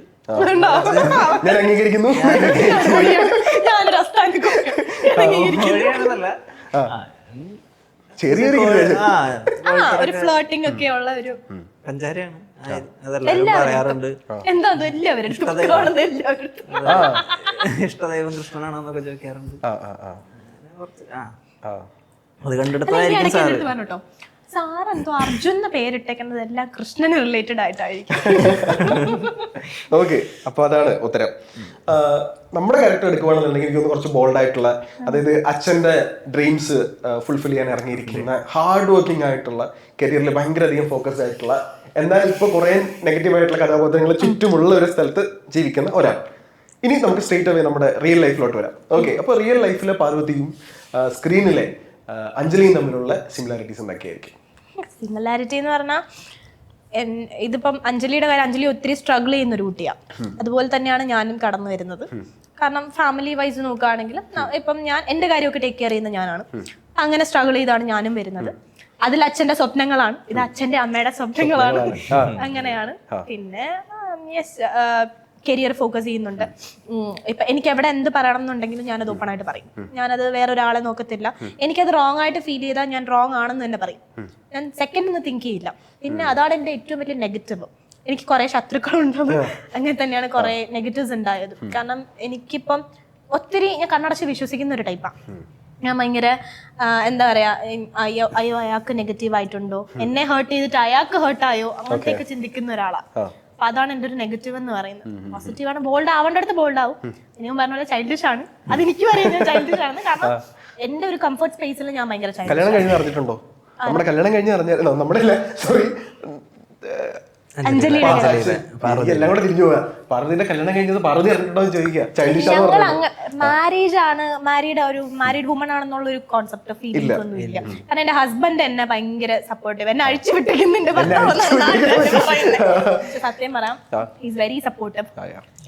ഞാൻ അംഗീകരിക്കുന്നു. ഒരു ഫ്ലോട്ടിംഗ് ഒക്കെ ഉള്ള ഒരു പഞ്ചാരയാണ്. പറയാറുണ്ട് ഇഷ്ടദൈവം കൃഷ്ണനാണെന്നൊക്കെ ചോദിക്കാറുണ്ട്. അത് കണ്ടെടുത്തായിരിക്കും സാറെന്തോ അർജുൻ എന്ന പേരിട്ടേക്കുന്നത് എല്ലാം കൃഷ്ണന് റിലേറ്റഡ് ആയിട്ടായിരിക്കും. ഓക്കെ, അപ്പൊ അതാണ് ഉത്തരം. നമ്മുടെ ക്യാരക്ടർ എടുക്കുകയാണെന്നുണ്ടെങ്കിൽ എനിക്കൊന്ന് കുറച്ച് ബോൾഡ് ആയിട്ടുള്ള, അതായത് അച്ഛന്റെ ഡ്രീംസ് ഫുൾഫിൽ ചെയ്യാൻ ഇറങ്ങിയിരിക്കുന്ന ഹാർഡ് വർക്കിംഗ് ആയിട്ടുള്ള, കരിയറിൽ ഭയങ്കര അധികം ഫോക്കസ് ആയിട്ടുള്ള, എന്നാൽ ഇപ്പൊ കുറെ നെഗറ്റീവ് ആയിട്ടുള്ള കഥാപാത്രങ്ങൾ ചുറ്റുമുള്ള ഒരു സ്ഥലത്ത് ജീവിക്കുന്ന ഒരാൾ. ഇനി നമുക്ക് സ്ട്രേറ്റ് അവേ നമ്മുടെ റിയൽ ലൈഫിലോട്ട് വരാം. ഓക്കെ, അപ്പൊ റിയൽ ലൈഫിലെ പാർവതിയും സ്ക്രീനിലെ അഞ്ജലിയും തമ്മിലുള്ള സിമിലാരിറ്റീസ് എന്തൊക്കെയായിരിക്കും? സിമിലാരിറ്റി എന്ന് പറഞ്ഞാൽ ഇതിപ്പം അഞ്ജലിയുടെ കാര്യം, അഞ്ജലി ഒത്തിരി സ്ട്രഗിൾ ചെയ്യുന്ന ഒരു കുട്ടിയാണ്. അതുപോലെ തന്നെയാണ് ഞാനും കടന്നു വരുന്നത്. കാരണം ഫാമിലി വൈസ് നോക്കുകയാണെങ്കിൽ ഇപ്പം ഞാൻ എന്റെ കാര്യമൊക്കെ ടേക്ക് കെയർ ചെയ്യുന്ന ഞാനാണ്. അങ്ങനെ സ്ട്രഗിൾ ചെയ്താണ് ഞാനും വരുന്നത്. അതിൽ അച്ഛന്റെ സ്വപ്നങ്ങളാണ്, ഇത് അച്ഛന്റെ അമ്മയുടെ സ്വപ്നങ്ങളാണ്. അങ്ങനെയാണ്. പിന്നെ കരിയർ ഫോക്കസ് ചെയ്യുന്നുണ്ട്. ഇപ്പൊ എനിക്ക് എവിടെ എന്ത് പറയണം എന്നുണ്ടെങ്കിലും ഞാനത് ഓപ്പൺ ആയിട്ട് പറയും. ഞാനത് വേറൊരാളെ നോക്കത്തില്ല. എനിക്കത് റോങ് ആയിട്ട് ഫീൽ ചെയ്താൽ ഞാൻ റോങ് ആണെന്ന് തന്നെ പറയും. ഞാൻ സെക്കൻഡ് ഒന്ന് തിങ്ക് ചെയ്യില്ല. പിന്നെ അതാണ് എന്റെ ഏറ്റവും വലിയ നെഗറ്റീവ്. എനിക്ക് കുറെ ശത്രുക്കളുണ്ടെന്ന് അങ്ങനെ തന്നെയാണ് കുറെ നെഗറ്റീവ്സ് ഉണ്ടായത്. കാരണം എനിക്കിപ്പം ഒത്തിരി ഞാൻ കണ്ണടച്ച് വിശ്വസിക്കുന്ന ഒരു ടൈപ്പാണ്. ഞാൻ ഭയങ്കര എന്താ പറയാ, അയ്യോ അയാൾക്ക് നെഗറ്റീവ് ആയിട്ടുണ്ടോ, എന്നെ ഹേർട്ട് ചെയ്തിട്ട് അയാൾക്ക് ഹേർട്ടായോ, അങ്ങനത്തെയൊക്കെ ചിന്തിക്കുന്ന ഒരാളാണ്. അപ്പൊ അതാണ് എന്റെ ഒരു നെഗറ്റീവ് എന്ന് പറയുന്നത്. പോസിറ്റീവ് ആണ്, ബോൾഡ് ആവേണ്ട അടുത്ത് ബോൾഡ് ആവും. ഇനിയും പറഞ്ഞ പോലെ ചൈൽഡിഷ് ആണ്, അതെനിക്ക് പറയുന്നത് ചൈൽഡിഷ് ആണ്. കാരണം എന്റെ ഒരു കംഫർട്ട് സ്പേസിൽ ഞാൻ ഭയങ്കര കല്യാണം കഴിഞ്ഞ് അറിഞ്ഞിട്ടുണ്ടോ? നമ്മുടെ കല്യാണം കഴിഞ്ഞ് അറിഞ്ഞായിരുന്നോ? നമ്മുടെ സോറി അഞ്ജലി എല്ലാം കൂടെ തിരിഞ്ഞു പോവാ. പാർവതിന്റെ കല്യാണം കഴിഞ്ഞത് പാർവതി അറിഞ്ഞിട്ടുണ്ടോ എന്ന് ചോദിക്കുക. ഞങ്ങൾ മാരേജ് ആണ്, മാരീഡ് വുമൺ ആണെന്നുള്ള ഒരു കോൺസെപ്റ്റ് ഫീലിംഗ് ഒന്നും ഇല്ല. കാരണം എന്റെ ഹസ്ബൻഡ് എന്നെ ഭയങ്കര സപ്പോർട്ടീവ്, എന്നെ അഴിച്ചു വിട്ടിരിക്കുന്നുണ്ട്. സത്യം പറയാം, ഈസ് വെരി സപ്പോർട്ടീവ്.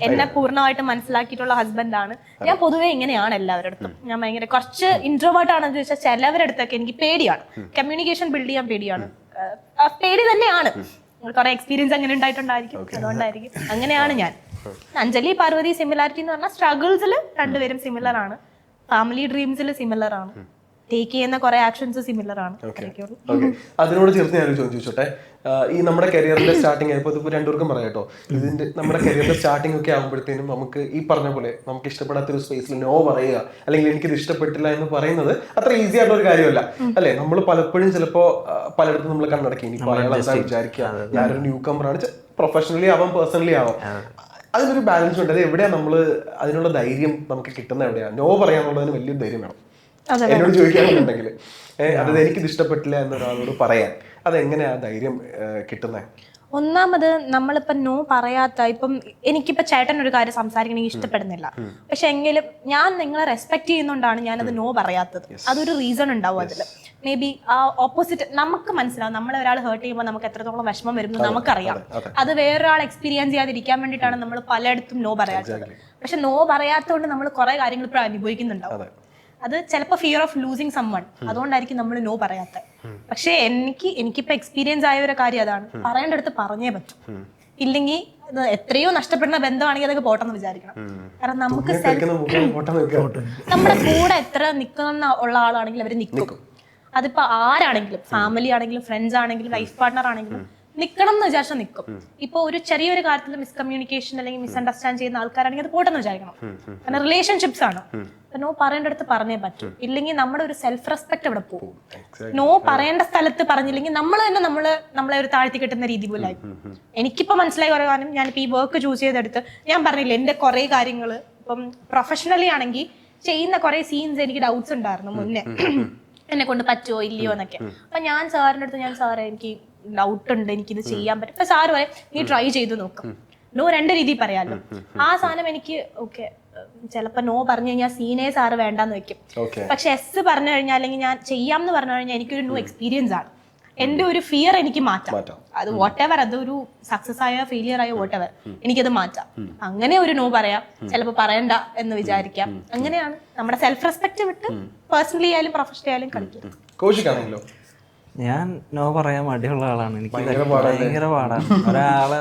എന്നെ പൂർണ്ണമായിട്ട് മനസ്സിലാക്കിയിട്ടുള്ള ഹസ്ബൻഡാണ്. ഞാൻ പൊതുവെ ഇങ്ങനെയാണ് എല്ലാവരുടെ അടുത്തും. ഞാൻ ഭയങ്കര കുറച്ച് ഇൻട്രോവേർട്ട് ആണെന്ന് ചോദിച്ചാൽ ചിലവരുടെ അടുത്തൊക്കെ എനിക്ക് പേടിയാണ്, കമ്മ്യൂണിക്കേഷൻ ബിൽഡ് ചെയ്യാൻ പേടിയാണ്. പേടി തന്നെയാണ്, കുറെ എക്സ്പീരിയൻസ് അങ്ങനെ ഉണ്ടായിട്ടുണ്ടായിരിക്കും, അതുകൊണ്ടായിരിക്കും. അങ്ങനെയാണ് ഞാൻ. അഞ്ജലി പാർവതി സിമിലാരിറ്റി എന്ന് പറഞ്ഞാൽ സ്ട്രഗിൾസിൽ രണ്ടുപേരും സിമിലർ ആണ്, ഫാമിലി ഡ്രീംസിൽ സിമിലർ ആണ്, ടേക്ക് ചെയ്യുന്ന കുറെ ആക്ഷൻസ് സിമിലർ ആണ്. അതിനോട് ചേർത്ത് ഞാനൊരു ചോദ്യം ചോദിച്ചോട്ടെ. ഈ നമ്മുടെ കരിയറിന്റെ സ്റ്റാർട്ടിങ് ആയപ്പോൾ ഇതിപ്പോൾ രണ്ടുപേർക്കും പറയാം കേട്ടോ, ഇതിന്റെ നമ്മുടെ കരിയറിന്റെ സ്റ്റാർട്ടിംഗ് ഒക്കെ ആകുമ്പോഴത്തേനും നമുക്ക് ഈ പറഞ്ഞ പോലെ നമുക്ക് ഇഷ്ടപ്പെടാത്തൊരു സ്പേസിൽ നോ പറയുക, അല്ലെങ്കിൽ എനിക്കിത് ഇഷ്ടപ്പെട്ടില്ല എന്ന് പറയുന്നത് അത്ര ഈസി ആയിട്ടുള്ള ഒരു കാര്യമല്ല അല്ലെ. നമ്മൾ പലപ്പോഴും ചിലപ്പോ പലയിടത്തും നമ്മൾ കണ്ണടക്കി, ഇനി അയാൾ എന്താ വിചാരിക്കുക, ഞാനൊരു ന്യൂ കമറാണ്, പ്രൊഫഷണലി ആവാം പേഴ്സണലി ആവാം. അതിനൊരു ബാലൻസ് ഉണ്ട്. അത് എവിടെയാ നമ്മൾ അതിനുള്ള ധൈര്യം നമുക്ക് കിട്ടുന്ന എവിടെയാ? നോ പറയാനുള്ളതിന് വലിയൊരു ധൈര്യം വേണം. എന്നോട് ചോദിക്കാനുണ്ടെങ്കിൽ അത് എനിക്കിത് ഇഷ്ടപ്പെട്ടില്ല എന്നൊരാളോട് പറയാൻ അതെങ്ങനെയാ ധൈര്യം കിട്ടുന്നത്? ഒന്നാമത് നമ്മളിപ്പം നോ പറയാത്ത, ഇപ്പം എനിക്കിപ്പോ ചേട്ടൻ ഒരു കാര്യം സംസാരിക്കണമെങ്കിൽ ഇഷ്ടപ്പെടുന്നില്ല, പക്ഷെ എങ്കിലും ഞാൻ നിങ്ങളെ റെസ്പെക്ട് ചെയ്യുന്നോണ്ടാണ് ഞാനത് നോ പറയാത്തത്. അതൊരു റീസൺ ഉണ്ടാവും അതിൽ. മേ ബി ആ ഓപ്പോസിറ്റ് നമുക്ക് മനസ്സിലാവും, നമ്മളെ ഒരാൾ ഹേർട്ട് ചെയ്യുമ്പോൾ നമുക്ക് എത്രത്തോളം വിഷമം വരുന്നു നമുക്കറിയാം. അത് വേറൊരാൾ എക്സ്പീരിയൻസ് ചെയ്യാതിരിക്കാൻ വേണ്ടിയിട്ടാണ് നമ്മൾ പലയിടത്തും നോ പറയാത്തത്. പക്ഷെ നോ പറയാത്തതുകൊണ്ട് നമ്മൾ കുറെ കാര്യങ്ങൾ ഇപ്പോൾ അനുഭവിക്കുന്നുണ്ടാവും. അത് ചിലപ്പോൾ ഫിയർ ഓഫ് ലൂസിങ് സമ്മൺ, അതുകൊണ്ടായിരിക്കും നമ്മൾ നോ പറയാത്തത്. പക്ഷെ എനിക്കിപ്പോ എക്സ്പീരിയൻസ് ആയ ഒരു കാര്യം അതാണ്, പറയേണ്ടടുത്ത് പറഞ്ഞേ പറ്റും. ഇല്ലെങ്കിൽ എത്രയോ നഷ്ടപ്പെടുന്ന ബന്ധമാണെങ്കിൽ അതൊക്കെ പോട്ടെന്ന് വിചാരിക്കണം. കാരണം നമുക്ക് നമ്മുടെ കൂടെ എത്ര നിൽക്കുന്ന ഉള്ള ആളാണെങ്കിലും അവര് നിൽക്കും. അതിപ്പോ ആരാണെങ്കിലും, ഫാമിലി ആണെങ്കിലും ഫ്രണ്ട്സ് ആണെങ്കിലും ലൈഫ് പാർട്ണർ ആണെങ്കിലും നിക്കണം എന്ന് വിചാരിച്ചാൽ നിൽക്കും. ഇപ്പൊ ഒരു ചെറിയൊരു കാര്യത്തിൽ മിസ്കമ്മ്യൂണിക്കേഷൻ അല്ലെങ്കിൽ മിസ്അണ്ടർസ്റ്റാൻഡ് ചെയ്യുന്ന ആൾക്കാരാണെങ്കിൽ അത് പോട്ടെന്ന് വിചാരിക്കണം. കാരണം റിലേഷൻഷിപ്സ് ആണ്. നോ പറയേണ്ടടുത്ത് പറഞ്ഞേ പറ്റും. ഇല്ലെങ്കിൽ നമ്മുടെ ഒരു സെൽഫ് റെസ്പെക്ട് അവിടെ പോകും. നോ പറയേണ്ട സ്ഥലത്ത് പറഞ്ഞില്ലെങ്കിൽ നമ്മൾ തന്നെ നമ്മളെ ഒരു താഴ്ത്തി കെട്ടുന്ന രീതി പോലെ ആയി. എനിക്കിപ്പോ മനസ്സിലായി കുറെ കാര്യം. ഞാനിപ്പോ ഈ വർക്ക് ചൂസ് ചെയ്തെടുത്ത് ഞാൻ പറഞ്ഞില്ല, എന്റെ കുറെ കാര്യങ്ങൾ ഇപ്പം പ്രൊഫഷണലി ആണെങ്കിൽ ചെയ്യുന്ന കുറെ സീൻസ് എനിക്ക് ഡൗട്ട്സ് ഉണ്ടായിരുന്നു മുന്നേ, എന്നെ കൊണ്ട് പറ്റുമോ ഇല്ലയോ എന്നൊക്കെ. അപ്പൊ ഞാൻ സാറിന്റെ അടുത്ത് സാറേ എനിക്ക് ഡൗട്ട് ഉണ്ട്, എനിക്കിത് ചെയ്യാൻ പറ്റും. അപ്പൊ സാറ് പറയും നീ ട്രൈ ചെയ്ത് നോക്കും. നോ രണ്ട് രീതിയിൽ പറയാമല്ലോ. ആ സാധനം എനിക്ക് ഓക്കെ, ചിലപ്പോ നോ പറഞ്ഞു കഴിഞ്ഞാൽ സീനേ സാറ് വേണ്ടാന്ന് വെക്കും. പക്ഷെ എസ് പറഞ്ഞു കഴിഞ്ഞാൽ അല്ലെങ്കിൽ ഞാൻ ചെയ്യാമെന്ന് പറഞ്ഞു കഴിഞ്ഞാൽ എനിക്കൊരു ന്യൂ എക്സ്പീരിയൻസ് ആണ്. എന്റെ ഒരു ഫിയർ എനിക്ക് മാറ്റാം. അത് വാട്ട് എവർ, അതൊരു സക്സസ് ആയോ ഫെയിലിയർ ആയോ വാട്ട് എവർ, എനിക്കത് മാറ്റാം. അങ്ങനെ ഒരു നോ പറയാം, ചിലപ്പോൾ പറയണ്ട എന്ന് വിചാരിക്കാം. അങ്ങനെയാണ് നമ്മുടെ സെൽഫ് റെസ്പെക്ട് വിട്ട് പേഴ്സണലി ആയാലും പ്രൊഫഷണലി ആയാലും കളിക്കും. ഞാൻ നോ പറയാൻ മടിയുള്ള ആളാണ്. എനിക്ക് ഭയങ്കര പാടാണ്. ഒരാളെ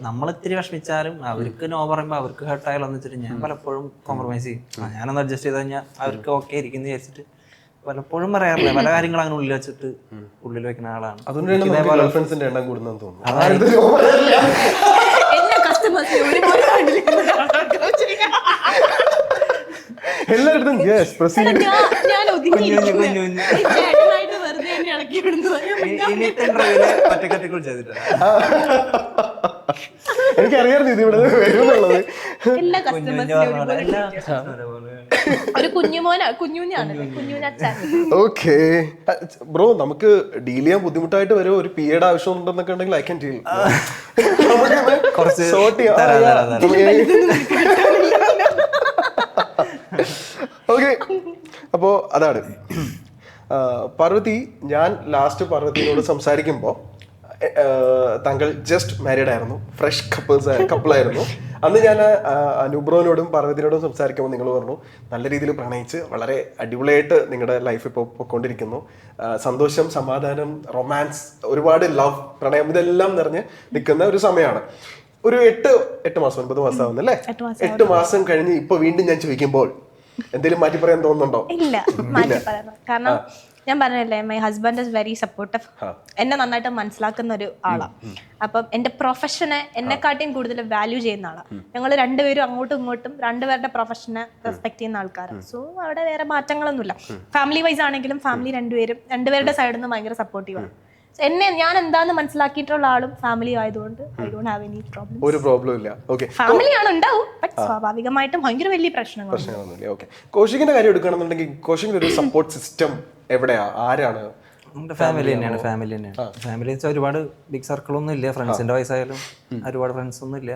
നമ്മളിത്തിരി വിഷമിച്ചാലും അവർക്ക് നോ പറയുമ്പോൾ അവർക്ക് ഹേർട്ടായാലോ എന്ന് വെച്ചിട്ട് ഞാൻ പലപ്പോഴും കോംപ്രമൈസ് ചെയ്യും. ഞാനൊന്ന് അഡ്ജസ്റ്റ് ചെയ്ത് കഴിഞ്ഞാൽ അവർക്ക് ഓക്കെ ഇരിക്കുന്നു വിചാരിച്ചിട്ട് പലപ്പോഴും പറയാറില്ല. പല കാര്യങ്ങളും അങ്ങനെ ഉള്ളിൽ വെച്ചിട്ട് ഉള്ളിൽ വെക്കുന്ന ആളാണ്. എല്ലായിടത്തും എനിക്കറിയായിരുന്നു ഇത് ഇവിടെ വരുമെന്നുള്ളത്. ഓക്കെ ബ്രോ, നമുക്ക് ഡീൽ ചെയ്യാൻ ബുദ്ധിമുട്ടായിട്ട് വരും, ഒരു പിയുടെ ആവശ്യം ഉണ്ടെന്നൊക്കെ ഉണ്ടെങ്കിൽ ഐ ക്യാൻ ഡീൽ. ഓക്കെ, അപ്പോ അതാണ് പാർവതി. ഞാൻ ലാസ്റ്റ് പാർവതിയോട് സംസാരിക്കുമ്പോൾ താങ്കൾ ജസ്റ്റ് മാരീഡ് ആയിരുന്നു, ഫ്രഷ് കപ്പിളായിരുന്നു. അന്ന് ഞാൻ അനുബ്രോനോടും പാർവതിനോടും സംസാരിക്കുമ്പോൾ നിങ്ങൾ പറഞ്ഞു നല്ല രീതിയിൽ പ്രണയിച്ച് വളരെ അടിപൊളിയായിട്ട് നിങ്ങളുടെ ലൈഫ് ഇപ്പോൾ പൊയ്ക്കൊണ്ടിരിക്കുന്നു. സന്തോഷം, സമാധാനം, റൊമാൻസ്, ഒരുപാട് ലവ്, പ്രണയം ഇതെല്ലാം നിറഞ്ഞ് നിൽക്കുന്ന ഒരു സമയമാണ്. ഒരു 8 മാസം 9 മാസം ആവുന്നല്ലേ? 8 മാസം കഴിഞ്ഞ് ഇപ്പൊ വീണ്ടും ഞാൻ ചോദിക്കുമ്പോൾ എന്തെങ്കിലും മാറ്റി പറയാൻ തോന്നുന്നുണ്ടോ? ഇല്ല, മാറ്റി പറയാം. കാരണം ഞാൻ പറഞ്ഞല്ലേ my husband is very supportive. എന്നെ നന്നായിട്ട് മനസ്സിലാക്കുന്ന ഒരു ആളാണ്. അപ്പം എന്റെ പ്രൊഫഷനെ എന്നെക്കാട്ടിയും കൂടുതൽ വാല്യൂ ചെയ്യുന്ന ആളാണ്. ഞങ്ങൾ രണ്ടുപേരും അങ്ങോട്ടും ഇങ്ങോട്ടും രണ്ടുപേരുടെ പ്രൊഫഷനെ റെസ്പെക്ട് ചെയ്യുന്ന ആൾക്കാരാണ്. സോ അവിടെ വേറെ മാറ്റങ്ങളൊന്നുമില്ല. ഫാമിലി വൈസ് ആണെങ്കിലും ഫാമിലി രണ്ടുപേരുടെ സൈഡിൽ നിന്ന് ഭയങ്കര സപ്പോർട്ടീവാണ്. ഞാൻ എന്താന്ന് മനസ്സിലാക്കിയിട്ടുള്ള ആളും ഫാമിലി ആയതുകൊണ്ട് I don't have any problem. ഒരു പ്രോബ്ലം ഇല്ല. ഓക്കെ, ഫാമിലിയാണ് ഉണ്ടാവും, ബട്ട് സ്വാഭാവികമായിട്ടും ഭയങ്കര വലിയ പ്രശ്നങ്ങളൊന്നുമില്ല. ഓക്കെ, കൗശികിന്റെ കാര്യം എടുക്കുകയാണെന്നുണ്ടെങ്കിൽ കൗശികിന്റെ ഒരു സപ്പോർട്ട് സിസ്റ്റം എവിടെയാ, ആരാണ്? നമ്മുടെ ഫാമിലി തന്നെയാണ്. ഫാമിലി വെച്ചാൽ ഒരുപാട് ബിഗ് സർക്കിളൊന്നും ഇല്ല. ഫ്രണ്ട്സിന്റെ വയസ്സായാലും ഒരുപാട് ഫ്രണ്ട്സ് ഒന്നും ഇല്ല,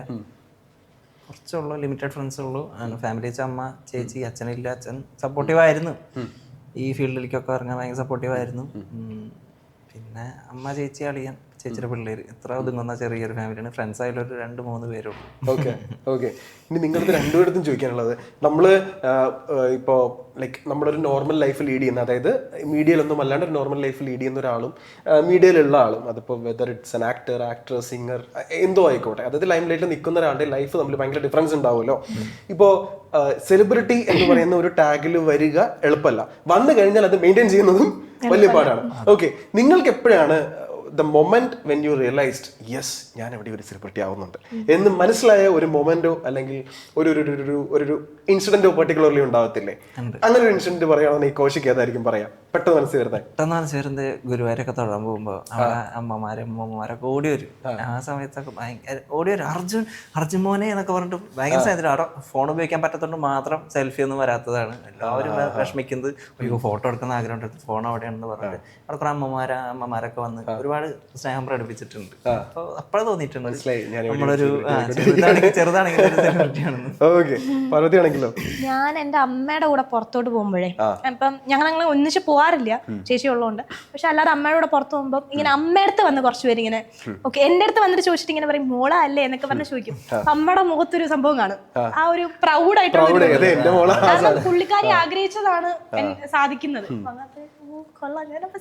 കുറച്ചുള്ളൂ, ലിമിറ്റഡ് ഫ്രണ്ട്സ് ഉള്ളൂ. ഫാമിലി വെച്ചാൽ അമ്മ, ചേച്ചി, അച്ഛനില്ല. അച്ഛൻ സപ്പോർട്ടീവ് ആയിരുന്നു, ഈ ഫീൽഡിലേക്കൊക്കെ ഇറങ്ങാൻ ഭയങ്കര സപ്പോർട്ടീവ് ആയിരുന്നു. പിന്നെ അമ്മ, ചേച്ചി, അളിയൻ, ചേച്ചിയുടെ പിള്ളേര്, ഇത്ര ഒതുങ്ങുന്ന ചെറിയൊരു ഫാമിലിയാണ്. ഫ്രണ്ട്സ് ആയാലും ഒരു 2-3 പേരുള്ളൂ. ഓക്കെ. ഇനി നിങ്ങളുടെ രണ്ടുപേർക്കും ചോദിക്കാനുള്ളത്, നമ്മൾ ഇപ്പോൾ ലൈക്ക് നമ്മളൊരു നോർമൽ ലൈഫ് ലീഡ് ചെയ്യുന്ന, അതായത് മീഡിയയിലൊന്നും അല്ലാണ്ട് ഒരു നോർമൽ ലൈഫ് ലീഡ് ചെയ്യുന്ന ഒരാളും മീഡിയയിലുള്ള ആളും, അതിപ്പോൾ whether it's an actor, singer, എന്തോ ആയിക്കോട്ടെ, അതായത് ലൈം ലൈറ്റിൽ നിൽക്കുന്ന ഒരാളുടെ ലൈഫ് തമ്മിൽ ഭയങ്കര ഡിഫറൻസ് ഉണ്ടാവുമല്ലോ. ഇപ്പോൾ സെലിബ്രിറ്റി എന്ന് പറയുന്ന ഒരു ടാഗിൽ വരിക എളുപ്പമല്ല, വന്നു കഴിഞ്ഞാൽ അത് മെയിൻറ്റെയിൻ ചെയ്യുന്നതും വലിയ പാടാണ്. ഓക്കെ, നിങ്ങൾക്ക് എപ്പോഴാണ് the moment when you realised yes ഞാൻ എവിടെ ഒരു സെലിബ്രിറ്റി ആവുന്നുണ്ട് എന്ന് മനസ്സിലായ ഒരു മൊമെന്റോ അല്ലെങ്കിൽ ഒരു ഇൻസിഡന്റോ പെർട്ടിക്കുലർലി ഉണ്ടാവത്തില്ലേ? അങ്ങനെ ഒരു ഇൻസിഡന്റ് പറയുകയാണെങ്കിൽ ഈ കൗശിക് ഏതായിരിക്കും പറയാം പെട്ടെന്ന് മനസ്സിൽ വരുന്നത്? ഗുരുവായൂരൊക്കെ തൊഴാൻ പോകുമ്പോൾ അവിടെ അമ്മമാരൊക്കെ ഓടി വരും. ആ സമയത്തൊക്കെ ഭയങ്കര ഓടി വരും, അർജുൻ മോനെ എന്നൊക്കെ പറഞ്ഞിട്ട് ഭയങ്കര സാധ്യത. അവിടെ ഫോൺ ഉപയോഗിക്കാൻ പറ്റത്തോണ്ട് മാത്രം സെൽഫി ഒന്നും വരാത്തതാണ്. എല്ലാവരും വിഷമിക്കുന്നത്, അയ്യോ ഫോട്ടോ എടുക്കുന്ന ആഗ്രഹം, ഫോൺ അവിടെയാണെന്ന് പറഞ്ഞിട്ട് അവിടെ കുറെ അമ്മമാരൊക്കെ വന്ന് ഒരുപാട് സ്നേഹം പ്രകടിപ്പിച്ചിട്ടുണ്ട്. അപ്പോൾ അപ്പോഴേ തോന്നിയിട്ടുണ്ട് നമ്മളൊരു ചെറുതാണെങ്കിലും. ഞാൻ എന്റെ അമ്മയുടെ കൂടെ പുറത്തോട്ട് പോകുമ്പോഴേ, ഇപ്പം ഞങ്ങൾ ഒന്നിച്ച് പോവാറില്ല ചേച്ചി ഉള്ളതുകൊണ്ട്, പക്ഷെ അല്ലാതെ അമ്മയുടെ കൂടെ പുറത്ത് പോകുമ്പോൾ ഇങ്ങനെ അമ്മയുടെ അടുത്ത് വന്ന് കുറച്ച് പേര് ഇങ്ങനെ ഓക്കെ എന്റെ അടുത്ത് വന്നിട്ട് ചോദിച്ചിട്ട് ഇങ്ങനെ പറയും മോള അല്ലേ എന്നൊക്കെ പറഞ്ഞ് ചോദിക്കും. അമ്മയുടെ മുഖത്തൊരു സംഭവം കാണും, ആ ഒരു പ്രൗഡായിട്ടുള്ള പുള്ളിക്കാരി ആഗ്രഹിച്ചതാണ് സാധിക്കുന്നത്.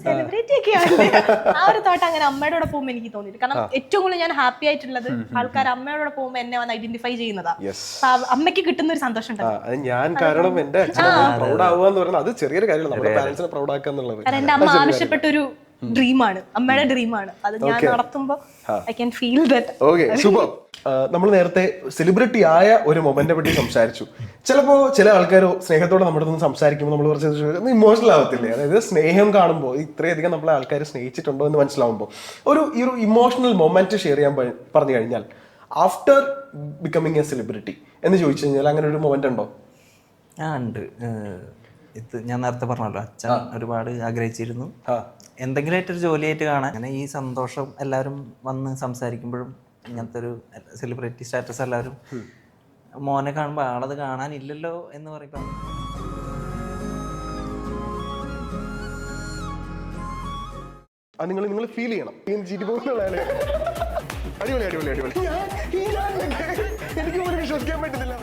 സെലിബ്രിറ്റി ഒക്കെ ആ ഒരു തോട്ട് അങ്ങനെ അമ്മയുടെ കൂടെ പോകുമ്പോൾ എനിക്ക് തോന്നിയിട്ട്. കാരണം ഏറ്റവും കൂടുതൽ ഞാൻ ഹാപ്പി ആയിട്ടുള്ളത് ആൾക്കാർ അമ്മയുടെ കൂടെ പോകുമ്പോൾ എന്നെ വന്ന് ഐഡന്റിഫൈ ചെയ്യുന്നതാ. അമ്മയ്ക്ക് കിട്ടുന്ന ഒരു സന്തോഷം ഞാൻ കാരണം എന്റെ പ്രൗഡ് ആവുക എന്ന് പറയുന്നത് അത് ചെറിയൊരു കാര്യമാണ്, നമ്മുടെ പാരന്റ്സിനെ പ്രൗഡ് ആക്കുക എന്നുള്ളത്. കാരണം എന്റെ അമ്മ ആവശ്യപ്പെട്ട ഒരു ഡ്രീമാണ്, അമ്മയുടെ ഡ്രീമാണ്. അത് ഞാൻ നടത്തുമ്പോൾ I can feel that. Okay, super. നമ്മൾ നേരത്തെ സെലിബ്രിറ്റി ആയ ഒരു മൊമെന്റിനെ പറ്റി സംസാരിച്ചു. ചിലപ്പോൾ ചില ആൾക്കാരോ സ്നേഹത്തോടെ നമ്മുടെ അടുത്ത് സംസാരിക്കുമ്പോൾ നമ്മൾ കുറച്ച് ഇമോഷണൽ ആവത്തില്ലേ? അതായത് സ്നേഹം കാണുമ്പോൾ ഇത്രയധികം നമ്മളെ ആൾക്കാർ സ്നേഹിച്ചിട്ടുണ്ടോ എന്ന് മനസ്സിലാവുമ്പോൾ ഈ ഒരു ഇമോഷണൽ മൊമെന്റ് ഷെയർ ചെയ്യാൻ പറഞ്ഞു കഴിഞ്ഞാൽ ആഫ്റ്റർ ബിക്കമിങ് എ സെലിബ്രിറ്റി എന്ന് ചോദിച്ചു കഴിഞ്ഞാൽ അങ്ങനെ ഒരു മൊമെന്റ് ഉണ്ടോ? ഉണ്ട്. ഇത് ഞാൻ നേരത്തെ പറഞ്ഞല്ലോ, അച്ഛൻ ഒരുപാട് ആഗ്രഹിച്ചിരുന്നു എന്തെങ്കിലും ആയിട്ടൊരു ജോലിയായിട്ട് കാണാൻ. അങ്ങനെ ഈ സന്തോഷം എല്ലാവരും വന്ന് സംസാരിക്കുമ്പോഴും ഇങ്ങനത്തെ ഒരു സെലിബ്രിറ്റി സ്റ്റാറ്റസ് എല്ലാവരും മോനെ കാണുമ്പോൾ ആളത് കാണാനില്ലല്ലോ എന്ന് പറയുമ്പോൾ നിങ്ങൾ ഫീൽ ചെയ്യണം. അടിപൊളി എനിക്ക് പോലും വിശ്വസിക്കാൻ പറ്റുന്നില്ല.